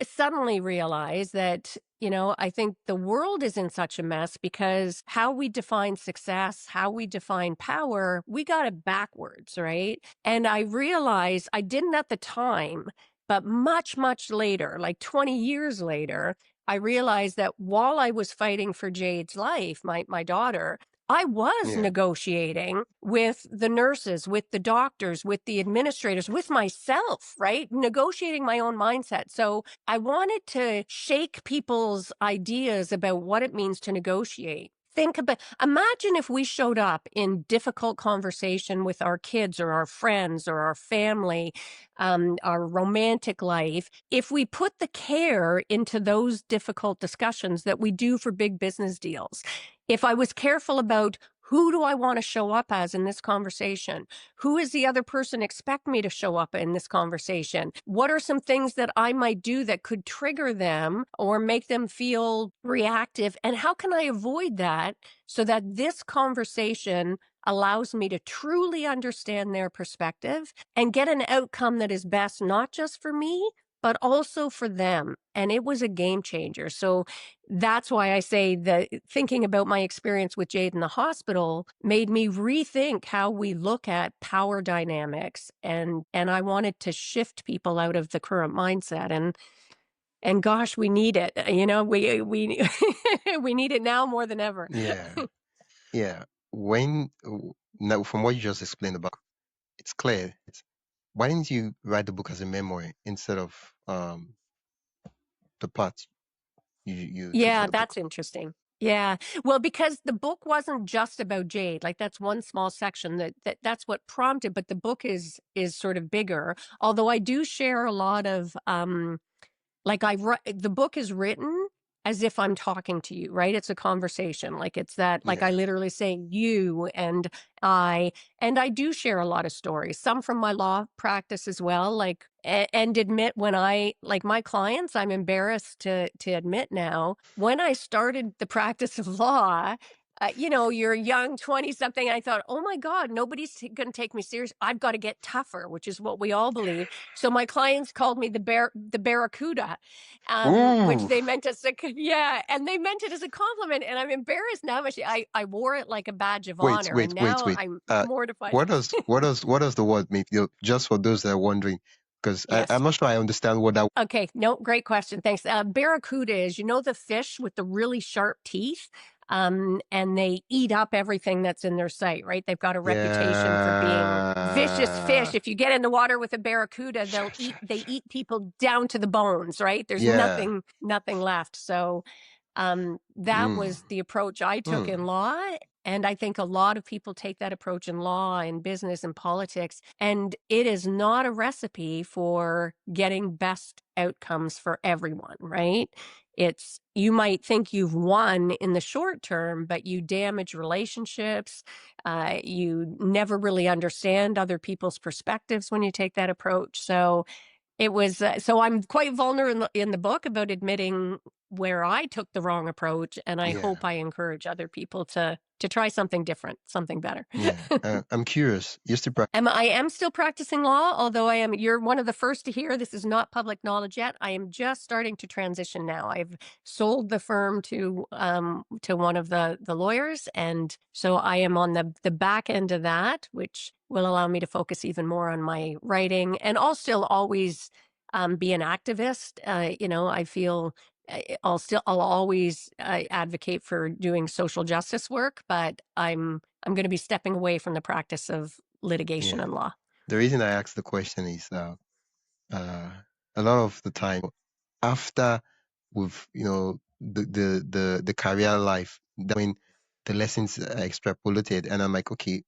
suddenly realize that, I think the world is in such a mess because how we define success, how we define power, we got it backwards, right? And I realized I didn't at the time, but much, much later, like 20 years later, I realized that while I was fighting for Jade's life, my daughter, I was Yeah. negotiating with the nurses, with the doctors, with the administrators, with myself, right? Negotiating my own mindset. So I wanted to shake people's ideas about what it means to negotiate. Imagine if we showed up in difficult conversation with our kids or our friends or our family, our romantic life, if we put the care into those difficult discussions that we do for big business deals. If I was careful about who do I want to show up as in this conversation? Who is the other person expect me to show up in this conversation? What are some things that I might do that could trigger them or make them feel reactive? And how can I avoid that so that this conversation allows me to truly understand their perspective and get an outcome that is best, not just for me, but also for them. And it was a game changer. So that's why I say that thinking about my experience with Jade in the hospital made me rethink how we look at power dynamics. And I wanted to shift people out of the current mindset. And gosh, we need it. We we need it now more than ever. Yeah. Yeah. When now, from what you just explained about, it's clear. Why didn't you write the book as a memoir instead of the part you took for Yeah, the that's book? interesting. Yeah. Well, because the book wasn't just about Jade. Like that's one small section that's what prompted, but the book is sort of bigger. Although I do share a lot of like the book is written as if I'm talking to you, right? It's a conversation. Like it's that, like I Yeah. literally say you I, and I do share a lot of stories, some from my law practice as well. Like, and admit when like my clients, I'm embarrassed to admit now, when I started the practice of law, you're young, 20 something. I thought, oh my God, nobody's going to take me serious. I've got to get tougher, which is what we all believe. So my clients called me the barracuda, which Ooh. they meant as yeah, and they meant it as a compliment. And I'm embarrassed now. I wore it like a badge of Wait, honor, wait, and wait, now wait. I'm Uh, mortified. what does the word mean? Just for those that are wondering, because Yes. I'm not sure I understand what that. Okay. No, great question. Thanks. Barracuda is, the fish with the really sharp teeth. And they eat up everything that's in their sight, right? They've got a reputation for being vicious fish. Yeah. If you get in the water with a barracuda, they eat people down to the bones, right? There's Yeah. nothing left. So, that Mm. was the approach I took in Mm. law. And I think a lot of people take that approach in law and business and politics. And it is not a recipe for getting best outcomes for everyone, right? You might think you've won in the short term, but you damage relationships. You never really understand other people's perspectives when you take that approach. So so I'm quite vulnerable in the book about admitting where I took the wrong approach, and I Yeah. hope I encourage other people to try something different, something better. Yeah. I'm curious. You're still I am still practicing law, although you're one of the first to hear. This is not public knowledge yet. I am just starting to transition now. I've sold the firm to one of the lawyers, and so I am on the back end of that, which will allow me to focus even more on my writing, and I'll still always be an activist. I feel I'll always advocate for doing social justice work, but I'm going to be stepping away from the practice of litigation Yeah. and law. The reason I asked the question is a lot of the time after we've, the career life, that when the lessons are extrapolated, and I'm like, okay,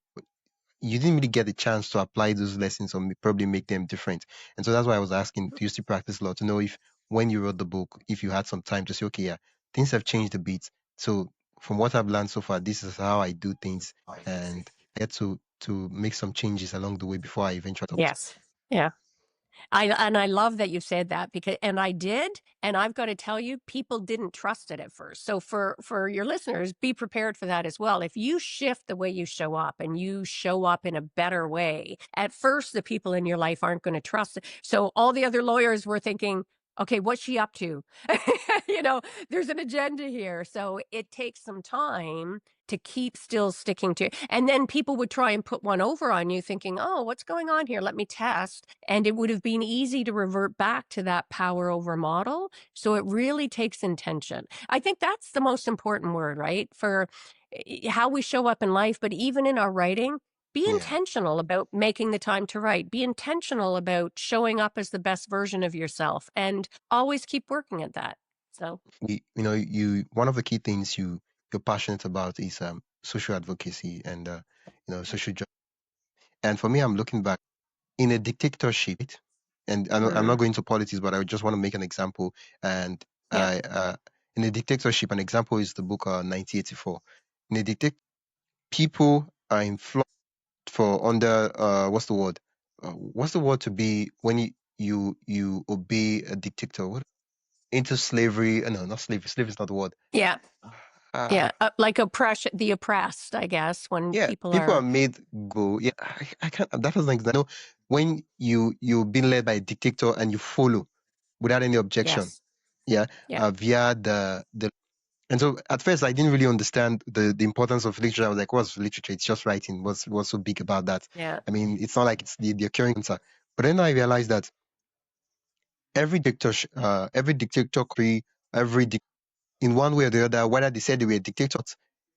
you didn't really get the chance to apply those lessons or probably make them different. And so that's why I was asking, do you still practice law, to know if when you wrote the book, if you had some time to say, okay, yeah, things have changed a bit. So from what I've learned so far, this is how I do things, and I had to make some changes along the way before I eventually stopped. Yes. Yeah. I love that you said that, because I did, and I've got to tell you, people didn't trust it at first. So for your listeners, be prepared for that as well. If you shift the way you show up and you show up in a better way, at first the people in your life aren't going to trust it. So all the other lawyers were thinking, okay, what's she up to? you know, there's an agenda here. So it takes some time to keep still sticking to. And then people would try and put one over on you thinking, oh, what's going on here? Let me test. And it would have been easy to revert back to that power over model. So it really takes intention. I think that's the most important word, right? For how we show up in life, but even in our writing, be Yeah. intentional about making the time to write. Be intentional about showing up as the best version of yourself, and always keep working at that. So, One of the key things you're passionate about is social advocacy and social justice. And for me, I'm looking back in a dictatorship, and I'm not mm, going to politics, but I just want to make an example. And yeah, I in a dictatorship, an example is the book 1984. In a dictatorship, people are influenced for under what's the word? What's the word to be when you obey a dictator? What, into slavery? No, not slavery. Slavery is not the word. yeah, Uh, yeah. Like the oppressed, I guess, when yeah, people people are are, made go. Yeah, I can't. That doesn't exist. I know when you've been led by a dictator and you follow without any objection. yes, Yeah, yeah, via the and so at first I didn't really understand the importance of literature. I was like, what's literature? It's just writing. What's so big about that? yeah, I mean, it's not like it's the occurring answer. But then I realized that every dictator, every dic- in one way or the other, whether they said they were dictators,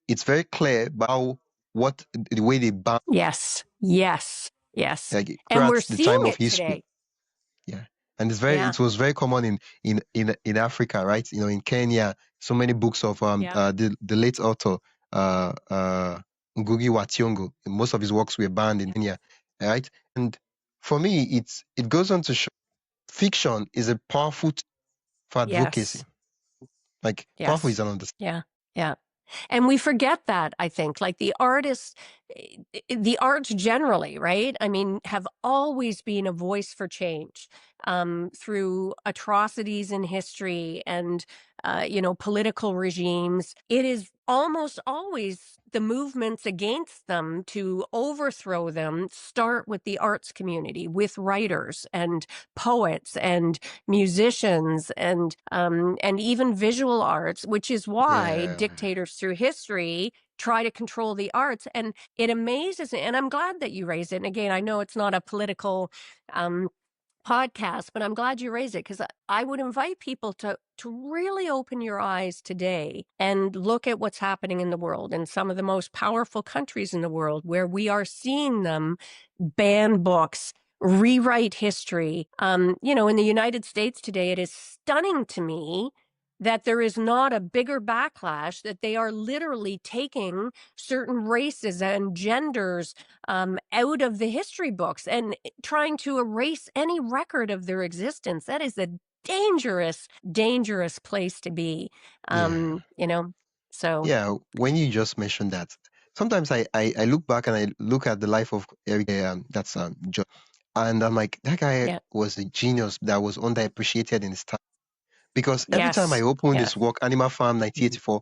it's very clear about how what the way they ban, yes, yes, yes. like And we're throughout the seeing time of it history. today. Yeah. And Yeah, it was very common in Africa, right? In Kenya, so many books of yeah, the late author Ngugi wa Thiong'o. Most of his works were banned in yeah, Kenya, right? And for me, it goes on to show fiction is a powerful tool for advocacy. yes, Like powerful is yes, an understatement. yeah, yeah. And we forget that, I think, like the arts generally, right? I mean, have always been a voice for change through atrocities in history and, political regimes. It is almost always the movements against them to overthrow them start with the arts community, with writers and poets and musicians and even visual arts, which is why Yeah, dictators through history try to control the arts. And it amazes me, and I'm glad that you raised it. And again, I know it's not a political um, podcast, but I'm glad you raised it, because I would invite people to really open your eyes today and look at what's happening in the world, in some of the most powerful countries in the world, where we are seeing them ban books, rewrite history. In the United States today, it is stunning to me that there is not a bigger backlash, that they are literally taking certain races and genders out of the history books and trying to erase any record of their existence. That is a dangerous, dangerous place to be. yeah, So yeah. When you just mentioned that, sometimes I look back and I look at the life of Eric, that's John, and I'm like, that guy yeah, was a genius that was underappreciated in his time. Because every time I yes, open yeah, his work, Animal Farm 1984,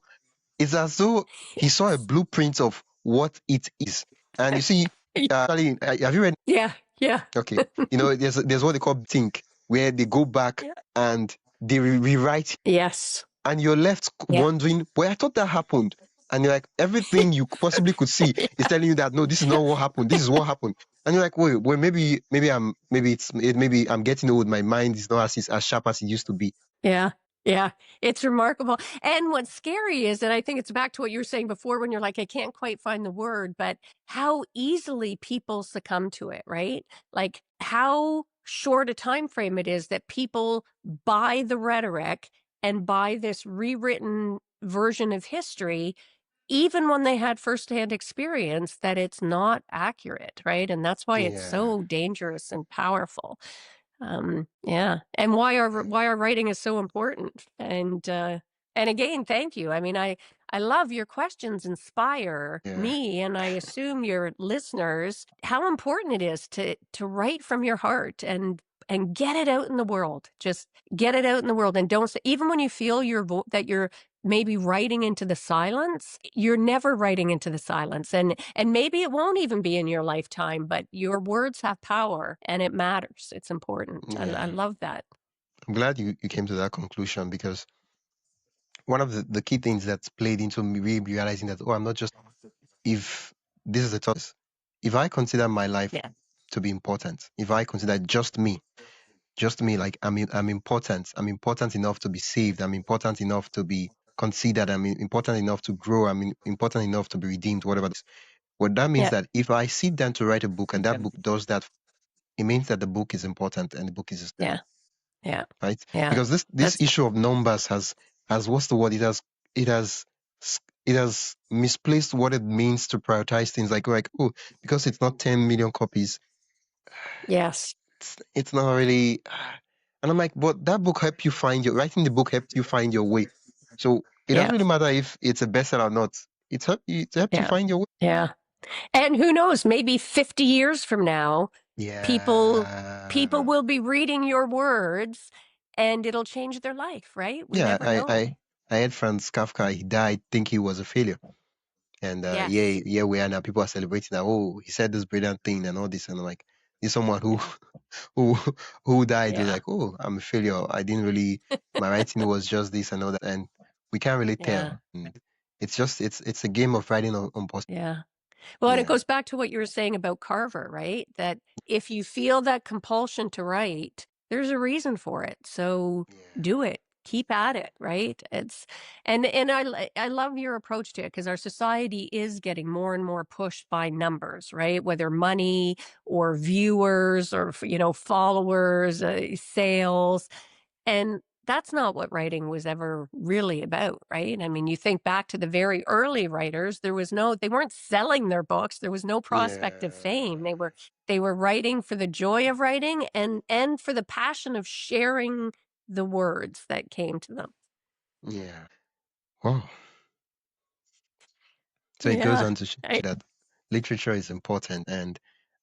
it's as though he saw a blueprint of what it is. And you see, actually, have you read? yeah, yeah, Okay, there's what they call think, where they go back yeah, and they rewrite, yes, and you're left yeah, wondering, well, I thought that happened. and you're like, everything you possibly could see is telling you that no, this is not what happened. This is what happened. And you're like, wait, maybe I'm getting old. My mind is not as sharp as it used to be. Yeah. Yeah. It's remarkable. And what's scary is, and I think it's back to what you were saying before when you're like, I can't quite find the word, but how easily people succumb to it, right? Like how short a time frame it is that people buy the rhetoric and buy this rewritten version of history, even when they had firsthand experience that it's not accurate, right? And that's why it's Yeah, so dangerous and powerful. Yeah, and why our writing is so important. And again, thank you. I mean, I love your questions inspire yeah, me, and I assume your listeners how important it is to write from your heart and get it out in the world. Just get it out in the world, and don't even when you feel that you're maybe writing into the silence, you're never writing into the silence. And maybe it won't even be in your lifetime, but your words have power and it matters. It's important. I yeah. love that. I'm glad you came to that conclusion, because one of the key things that's played into me realizing that, I'm not just, if this is the thought, if I consider my life Yeah. to be important, if I consider just me, like I'm important. I'm important enough to be saved. I'm important enough to be considered. I'm important enough to grow. Important enough to be redeemed, whatever. What that means Yeah. that if I sit down to write a book and that book does that, it means that the book is important and the book is Yeah. Yeah. right. Yeah. Because this That's issue of numbers has what's the word? It has it has misplaced what it means to prioritize things, like oh, because it's not 10 million copies, yes. it's not really. And I'm like, but that book helped you find your writing. The book helped you find your way. So it doesn't Yeah. really matter if it's a bestseller or not. It helped you Yeah. find your way. Yeah. And who knows, maybe 50 years from now, people Yeah, people will be reading your words and it'll change their life, right? We yeah. never I know. I I had Franz Kafka. He died. Think he was a failure. And Yes. yeah, we are now. People are celebrating that. Oh, he said this brilliant thing and all this. And I'm like, he's someone who Yeah. who who died. Was Yeah. like, oh, I'm a failure. I didn't really. My writing was just this and all that, and we can't really Yeah. tell. And it's a game of writing on post. Yeah. Well, and it Yeah, goes back to what you were saying about Carver, right? That if you feel that compulsion to write, there's a reason for it. So yeah, do it. Keep at it, right? And I love your approach to it because our society is getting more and more pushed by numbers, right? Whether money or viewers or followers, sales, and that's not what writing was ever really about, right? I mean, you think back to the very early writers, they weren't selling their books, there was no prospect of yeah, fame. They were writing for the joy of writing and for the passion of sharing the words that came to them. yeah. Wow. So it goes Yeah. on to show I, that literature is important, and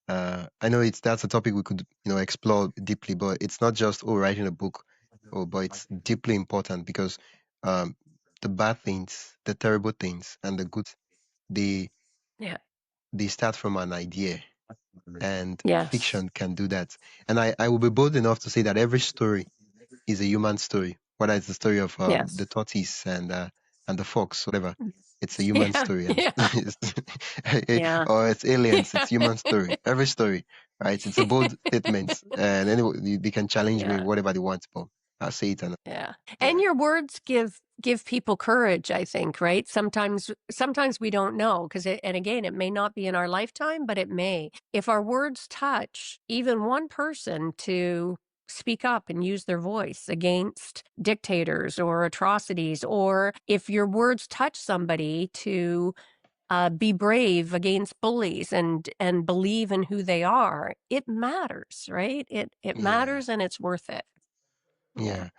I know that's a topic we could explore deeply, but it's not just writing a book, but it's deeply important because um, the bad things, the terrible things, and the good, they yeah. they start from an idea, and Yes. fiction can do that. And I will be bold enough to say that every story is a human story, whether it's the story of the Yes. tortoise and the fox, whatever. It's a human Yeah. story, and Yeah. Yeah. or it's aliens. It's Yeah. human story. Every story, right? It's a bold statement, and anyway, they can challenge me Yeah. whatever they want, but I'll say it. And Yeah. And yeah, your words give people courage, I think, right? Sometimes we don't know because and again, it may not be in our lifetime, but it may. If our words touch even one person to speak up and use their voice against dictators or atrocities, or if your words touch somebody to be brave against bullies and believe in who they are, it matters, right? It yeah, matters and it's worth it. Yeah.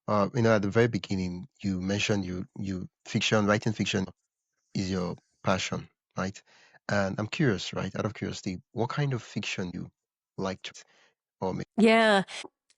yeah. At the very beginning, you mentioned you fiction, writing fiction is your passion, right? And I'm curious, right? Out of curiosity, what kind of fiction you like to, or make? Yeah.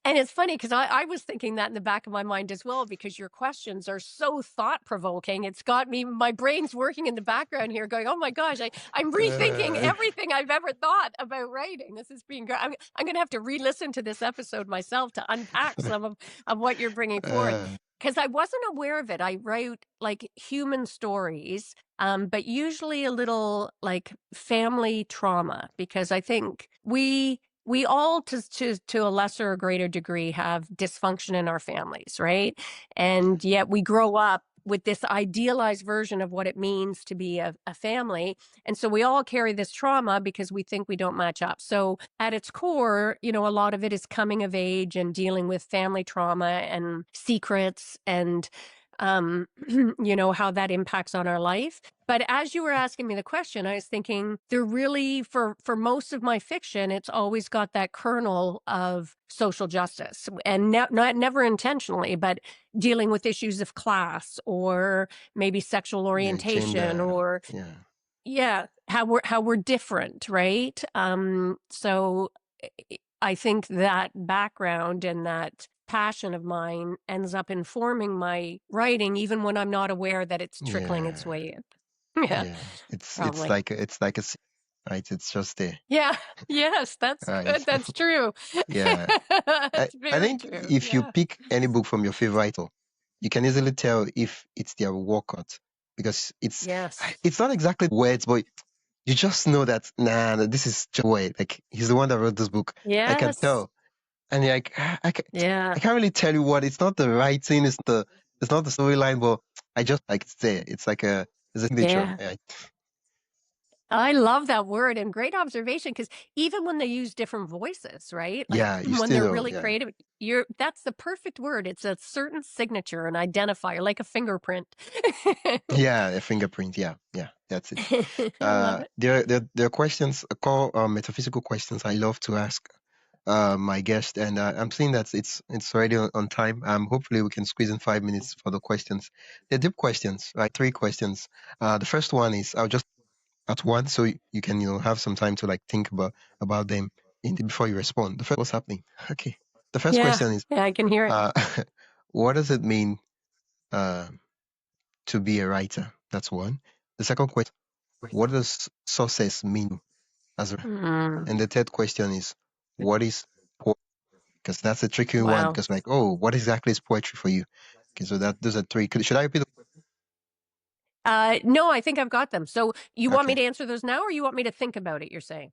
And it's funny because I was thinking that in the back of my mind as well, because your questions are so thought provoking. It's got me, my brain's working in the background here going, oh my gosh, I'm rethinking Uh, everything I've ever thought about writing. This has been great. I'm going to have to re-listen to this episode myself to unpack some of what you're bringing forth. uh, Because I wasn't aware of it. I write like human stories, but usually a little like family trauma, because I think we all to a lesser or greater degree have dysfunction in our families, right? And yet we grow up with this idealized version of what it means to be a family. And so we all carry this trauma because we think we don't match up. So at its core, a lot of it is coming of age and dealing with family trauma and secrets and how that impacts on our life. But as you were asking me the question, I was thinking they're really, for most of my fiction, it's always got that kernel of social justice, and not never intentionally, but dealing with issues of class or maybe sexual yeah, orientation, gender. or Yeah, yeah, how we're different, right? So I think that background and that passion of mine ends up informing my writing, even when I'm not aware that it's trickling its yeah, way in. Yeah, yeah. It's probably. like a right. It's just there, Yeah. Yes, that's right? good. That's true. Yeah. That's I very think true. if you Yeah. pick any book from your favorite author, you can easily tell if it's their work cut, because Yes. it's not exactly words, but you just know that nah, this is just way. Like he's the one that wrote this book. I can Yes. tell, and you're like Yeah. I can't really tell you what. It's not the writing, it's not the storyline, but I just like it's there. It's a signature. Yeah. Yeah, I love that word, and great observation, because even when they use different voices, right? Like yeah, you when still they're know. really Yeah, creative, that's the perfect word. It's a certain signature, an identifier, like a fingerprint. yeah, a fingerprint. Yeah, yeah, that's it. I love it. There are questions, called metaphysical questions. I love to ask my guest, and I'm seeing that it's already on time. Hopefully we can squeeze in 5 minutes for the questions. They're deep questions, right? Three questions. The first one is I'll just at once, so you can have some time to like think about them before you respond. The first, what's happening? Okay. The first Yeah. question is, Yeah, I can hear it. uh, what does it mean uh, to be a writer? That's one. The second question, what does success mean as a, Mm, and the third question is, what is poetry? Because that's a tricky one. wow. Because like, oh, what exactly is poetry for you? Okay, so those are three. Should I repeat? No, I think I've got them. So you want me Okay. to answer those now, or you want me to think about it, you're saying?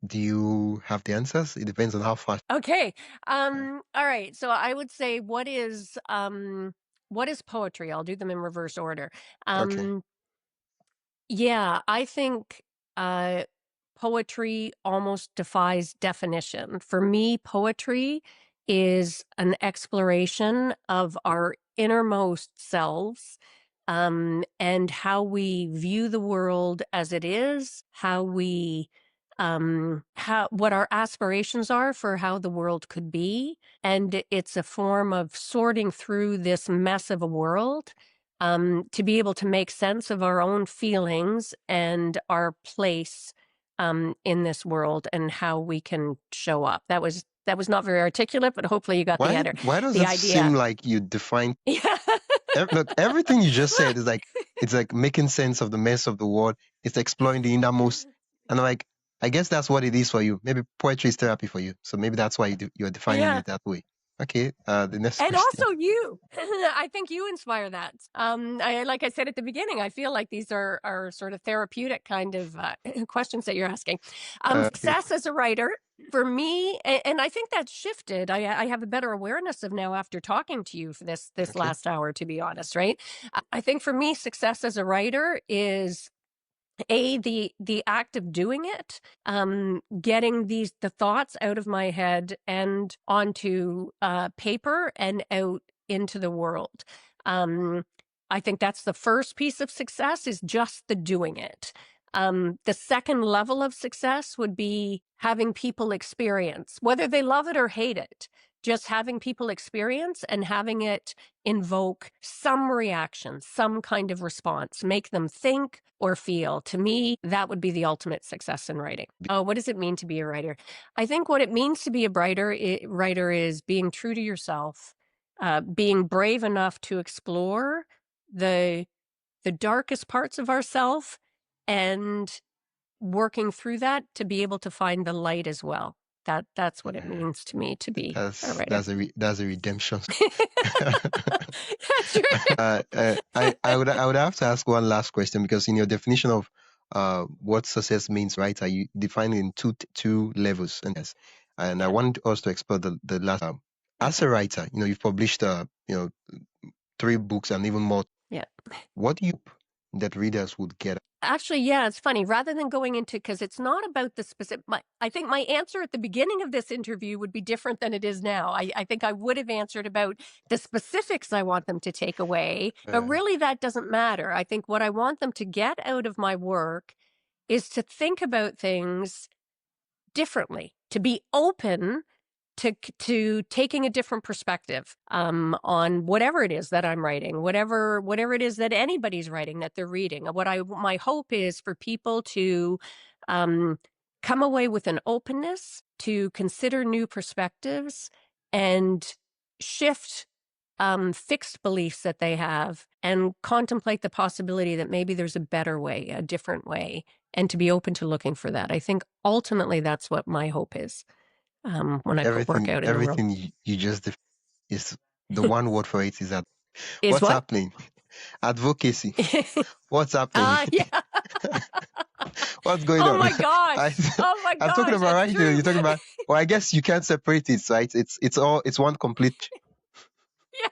Do you have the answers? It depends on how fast. Okay. uh, All right. So I would say, what is poetry? I'll do them in reverse order. Okay. Um yeah, I think uh poetry almost defies definition. For me, poetry is an exploration of our innermost selves, and how we view the world as it is, how what our aspirations are for how the world could be. And it's a form of sorting through this mess of a world, to be able to make sense of our own feelings and our place in this world and how we can show up. That was not very articulate, but hopefully you got the Why does the it seem idea. like you define Yeah. look, everything you just said is like it's like making sense of the mess of the world. It's exploring the innermost, and I'm like, I guess that's what it is for you. Maybe poetry is therapy for you, so maybe that's why you're defining Yeah. it that way. Okay, the next And question. also you. I think you inspire that. Like I said at the beginning, I feel like these are sort of therapeutic kind of questions that you're asking. Okay, Success as a writer for me, and I think that's shifted. I have a better awareness of now after talking to you for this okay, last hour, to be honest, right? I think for me, success as a writer is the act of doing it, getting the thoughts out of my head and onto paper and out into the world. um I think that's the first piece of success, is just the doing it. The second level of success would be having people experience, whether they love it or hate it, just having people experience and having it invoke some reaction, some kind of response, make them think or feel. To me, that would be the ultimate success in writing. Oh, what does it mean to be a writer? I think what it means to be a writer is being true to yourself, being brave enough to explore the darkest parts of ourself and working through that to be able to find the light as well. That's what it means to me to be a writer. That's a redemption. That's true. I would have to ask one last question, because in your definition of what success means, right? Are you defining in two levels? And I want us to explore the last. As a writer, you've published 3 books and even more. Yeah. What do you hope that readers would get? Actually, yeah, it's funny. Rather than going into, because it's not about the specific, I think my answer at the beginning of this interview would be different than it is now. I think I would have answered about the specifics I want them to take away, but really that doesn't matter. I think what I want them to get out of my work is to think about things differently, to be open to taking a different perspective on whatever it is that I'm writing, whatever it is that anybody's writing that they're reading. My hope is for people to come away with an openness to consider new perspectives and shift fixed beliefs that they have and contemplate the possibility that maybe there's a better way, a different way, and to be open to looking for that. I think ultimately that's what my hope is. When I put work out in the world. Everything you just is the one word for it is that. Is what's happening? Advocacy. What's happening? Yeah. What's going on? Oh my gosh. Oh my gosh. I'm talking about right here. You're talking about. Well, I guess you can't separate it, right? It's one complete. Yes.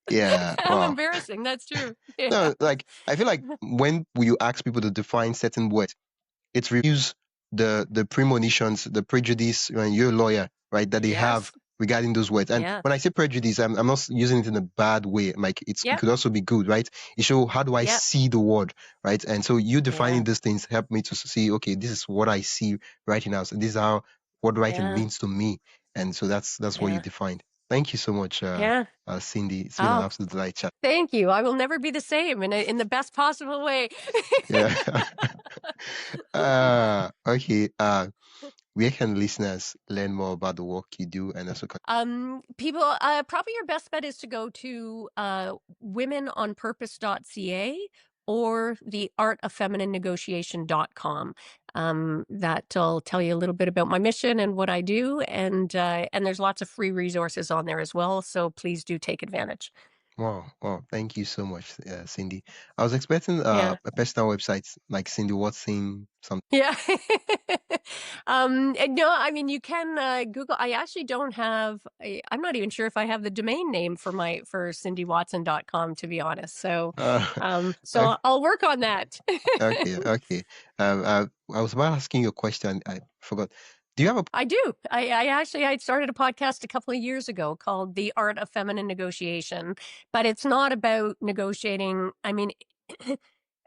Yeah. How Wow. embarrassing. That's true. Yeah. No, like I feel like when you ask people to define certain words, it reviews the premonitions, the prejudice, when you're a lawyer, right, that they have regarding those words. And when I say prejudice, I'm not using it in a bad way. Like it could also be good, right? It shows how do I see the word, right? And so you defining these things help me to see, okay, this is what I see writing out. So this is how what writing means to me. And so that's what you defined. Thank you so much, Cindy. It's been an absolute delight chat. Thank you. I will never be the same in the best possible way. Yeah. Okay. Where can listeners learn more about the work you do and also people probably your best bet is to go to womenonpurpose.ca or the artoffemininenegotiation.com. That'll tell you a little bit about my mission and what I do, and there's lots of free resources on there as well, so please do take advantage. Wow. Thank you so much, Cindy. I was expecting a personal website like Cindy Watson, something. Yeah. No, I mean, you can Google. I actually don't have, I'm not even sure if I have the domain name for cindywatson.com, to be honest. So, I'll work on that. Okay. I was about asking you a question. I forgot. Do you have a? I do. I started a podcast a couple of years ago called The Art of Feminine Negotiation, but it's not about negotiating. I mean,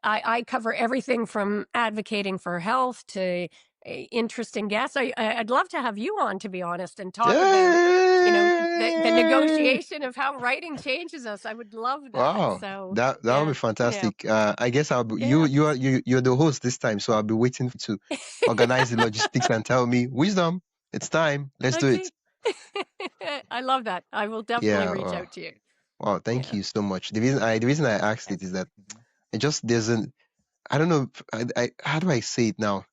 I cover everything from advocating for health to interesting guests. I'd love to have you on, to be honest, and talk about the negotiation of how writing changes us. I would love that. Wow, so that would be fantastic. I guess I'll be, you're the host this time, so I'll be waiting to organize the logistics and tell me, wisdom, it's time. Let's do it. I love that. I will definitely reach out to you. Wow, thank you so much. The reason I asked it is that it just doesn't. I don't know. How do I say it now?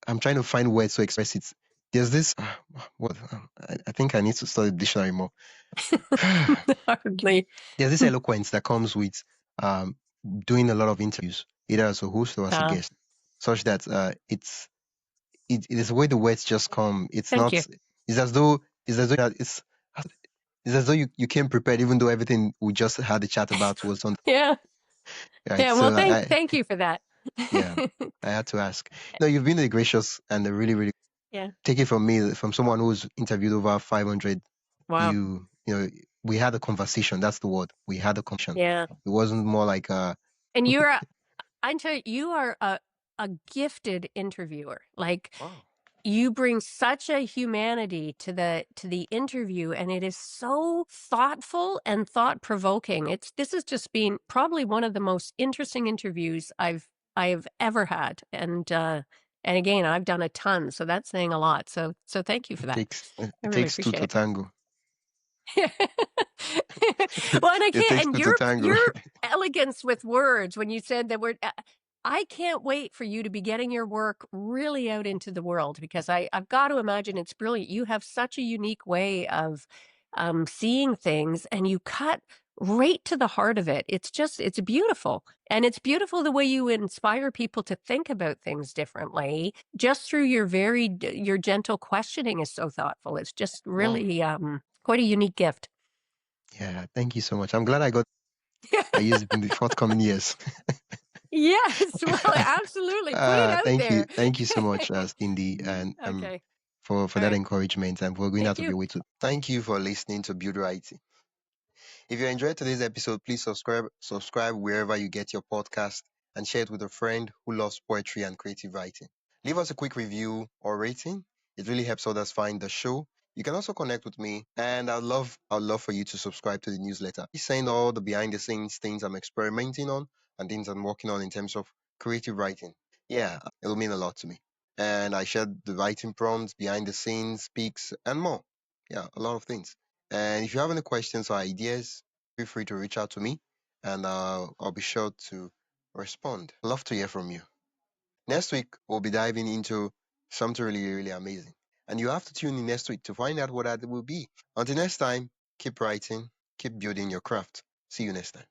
I'm trying to find words to express it. There's this. I think I need to study the dictionary more. Hardly. There's this eloquence that comes with doing a lot of interviews, either as a host or as a guest, such that it is the way the words just come. It's Thank not. you. It's as though you came prepared, even though everything we just had a chat about was on. Yeah. Right? Yeah. Well, thank you for that. Yeah, I had to ask. No, you've been a gracious and a really, really. Yeah. Take it from me, from someone who's interviewed over 500. Wow. You know, we had a conversation. That's the word. We had a conversation. Yeah. It wasn't more like And you are a gifted interviewer. Like, you bring such a humanity to the interview, and it is so thoughtful and thought-provoking. This has just been probably one of the most interesting interviews I've ever had, and again, I've done a ton, so that's saying a lot. So thank you for that. I It really takes two appreciate to it. tango. Well, and I It can't, takes and two to tango. your elegance with words when you said that word, I can't wait for you to be getting your work really out into the world, because I've got to imagine it's brilliant. You have such a unique way of seeing things, and you cut right to the heart of it. It's beautiful. And it's beautiful the way you inspire people to think about things differently just through your gentle questioning is so thoughtful. It's just Wow. really quite a unique gift. Yeah, thank you so much. I'm glad I use it in the forthcoming years. Yes, well, absolutely. Put it out Thank you. there. Thank you so much, Cindy, and Okay. for All that right. encouragement, and for going Thank out of you. your way to thank you for listening to Build Writing. If you enjoyed today's episode, please subscribe wherever you get your podcast, and share it with a friend who loves poetry and creative writing. Leave us a quick review or rating. It really helps others find the show. You can also connect with me, and I'd love for you to subscribe to the newsletter. He's saying all the behind the scenes things I'm experimenting on and things I'm working on in terms of creative writing. Yeah, it'll mean a lot to me. And I shared the writing prompts, behind the scenes, peaks, and more. Yeah, a lot of things. And if you have any questions or ideas, feel free to reach out to me, and I'll be sure to respond. Love to hear from you. Next week, we'll be diving into something really, really amazing. And you have to tune in next week to find out what that will be. Until next time, keep writing, keep building your craft. See you next time.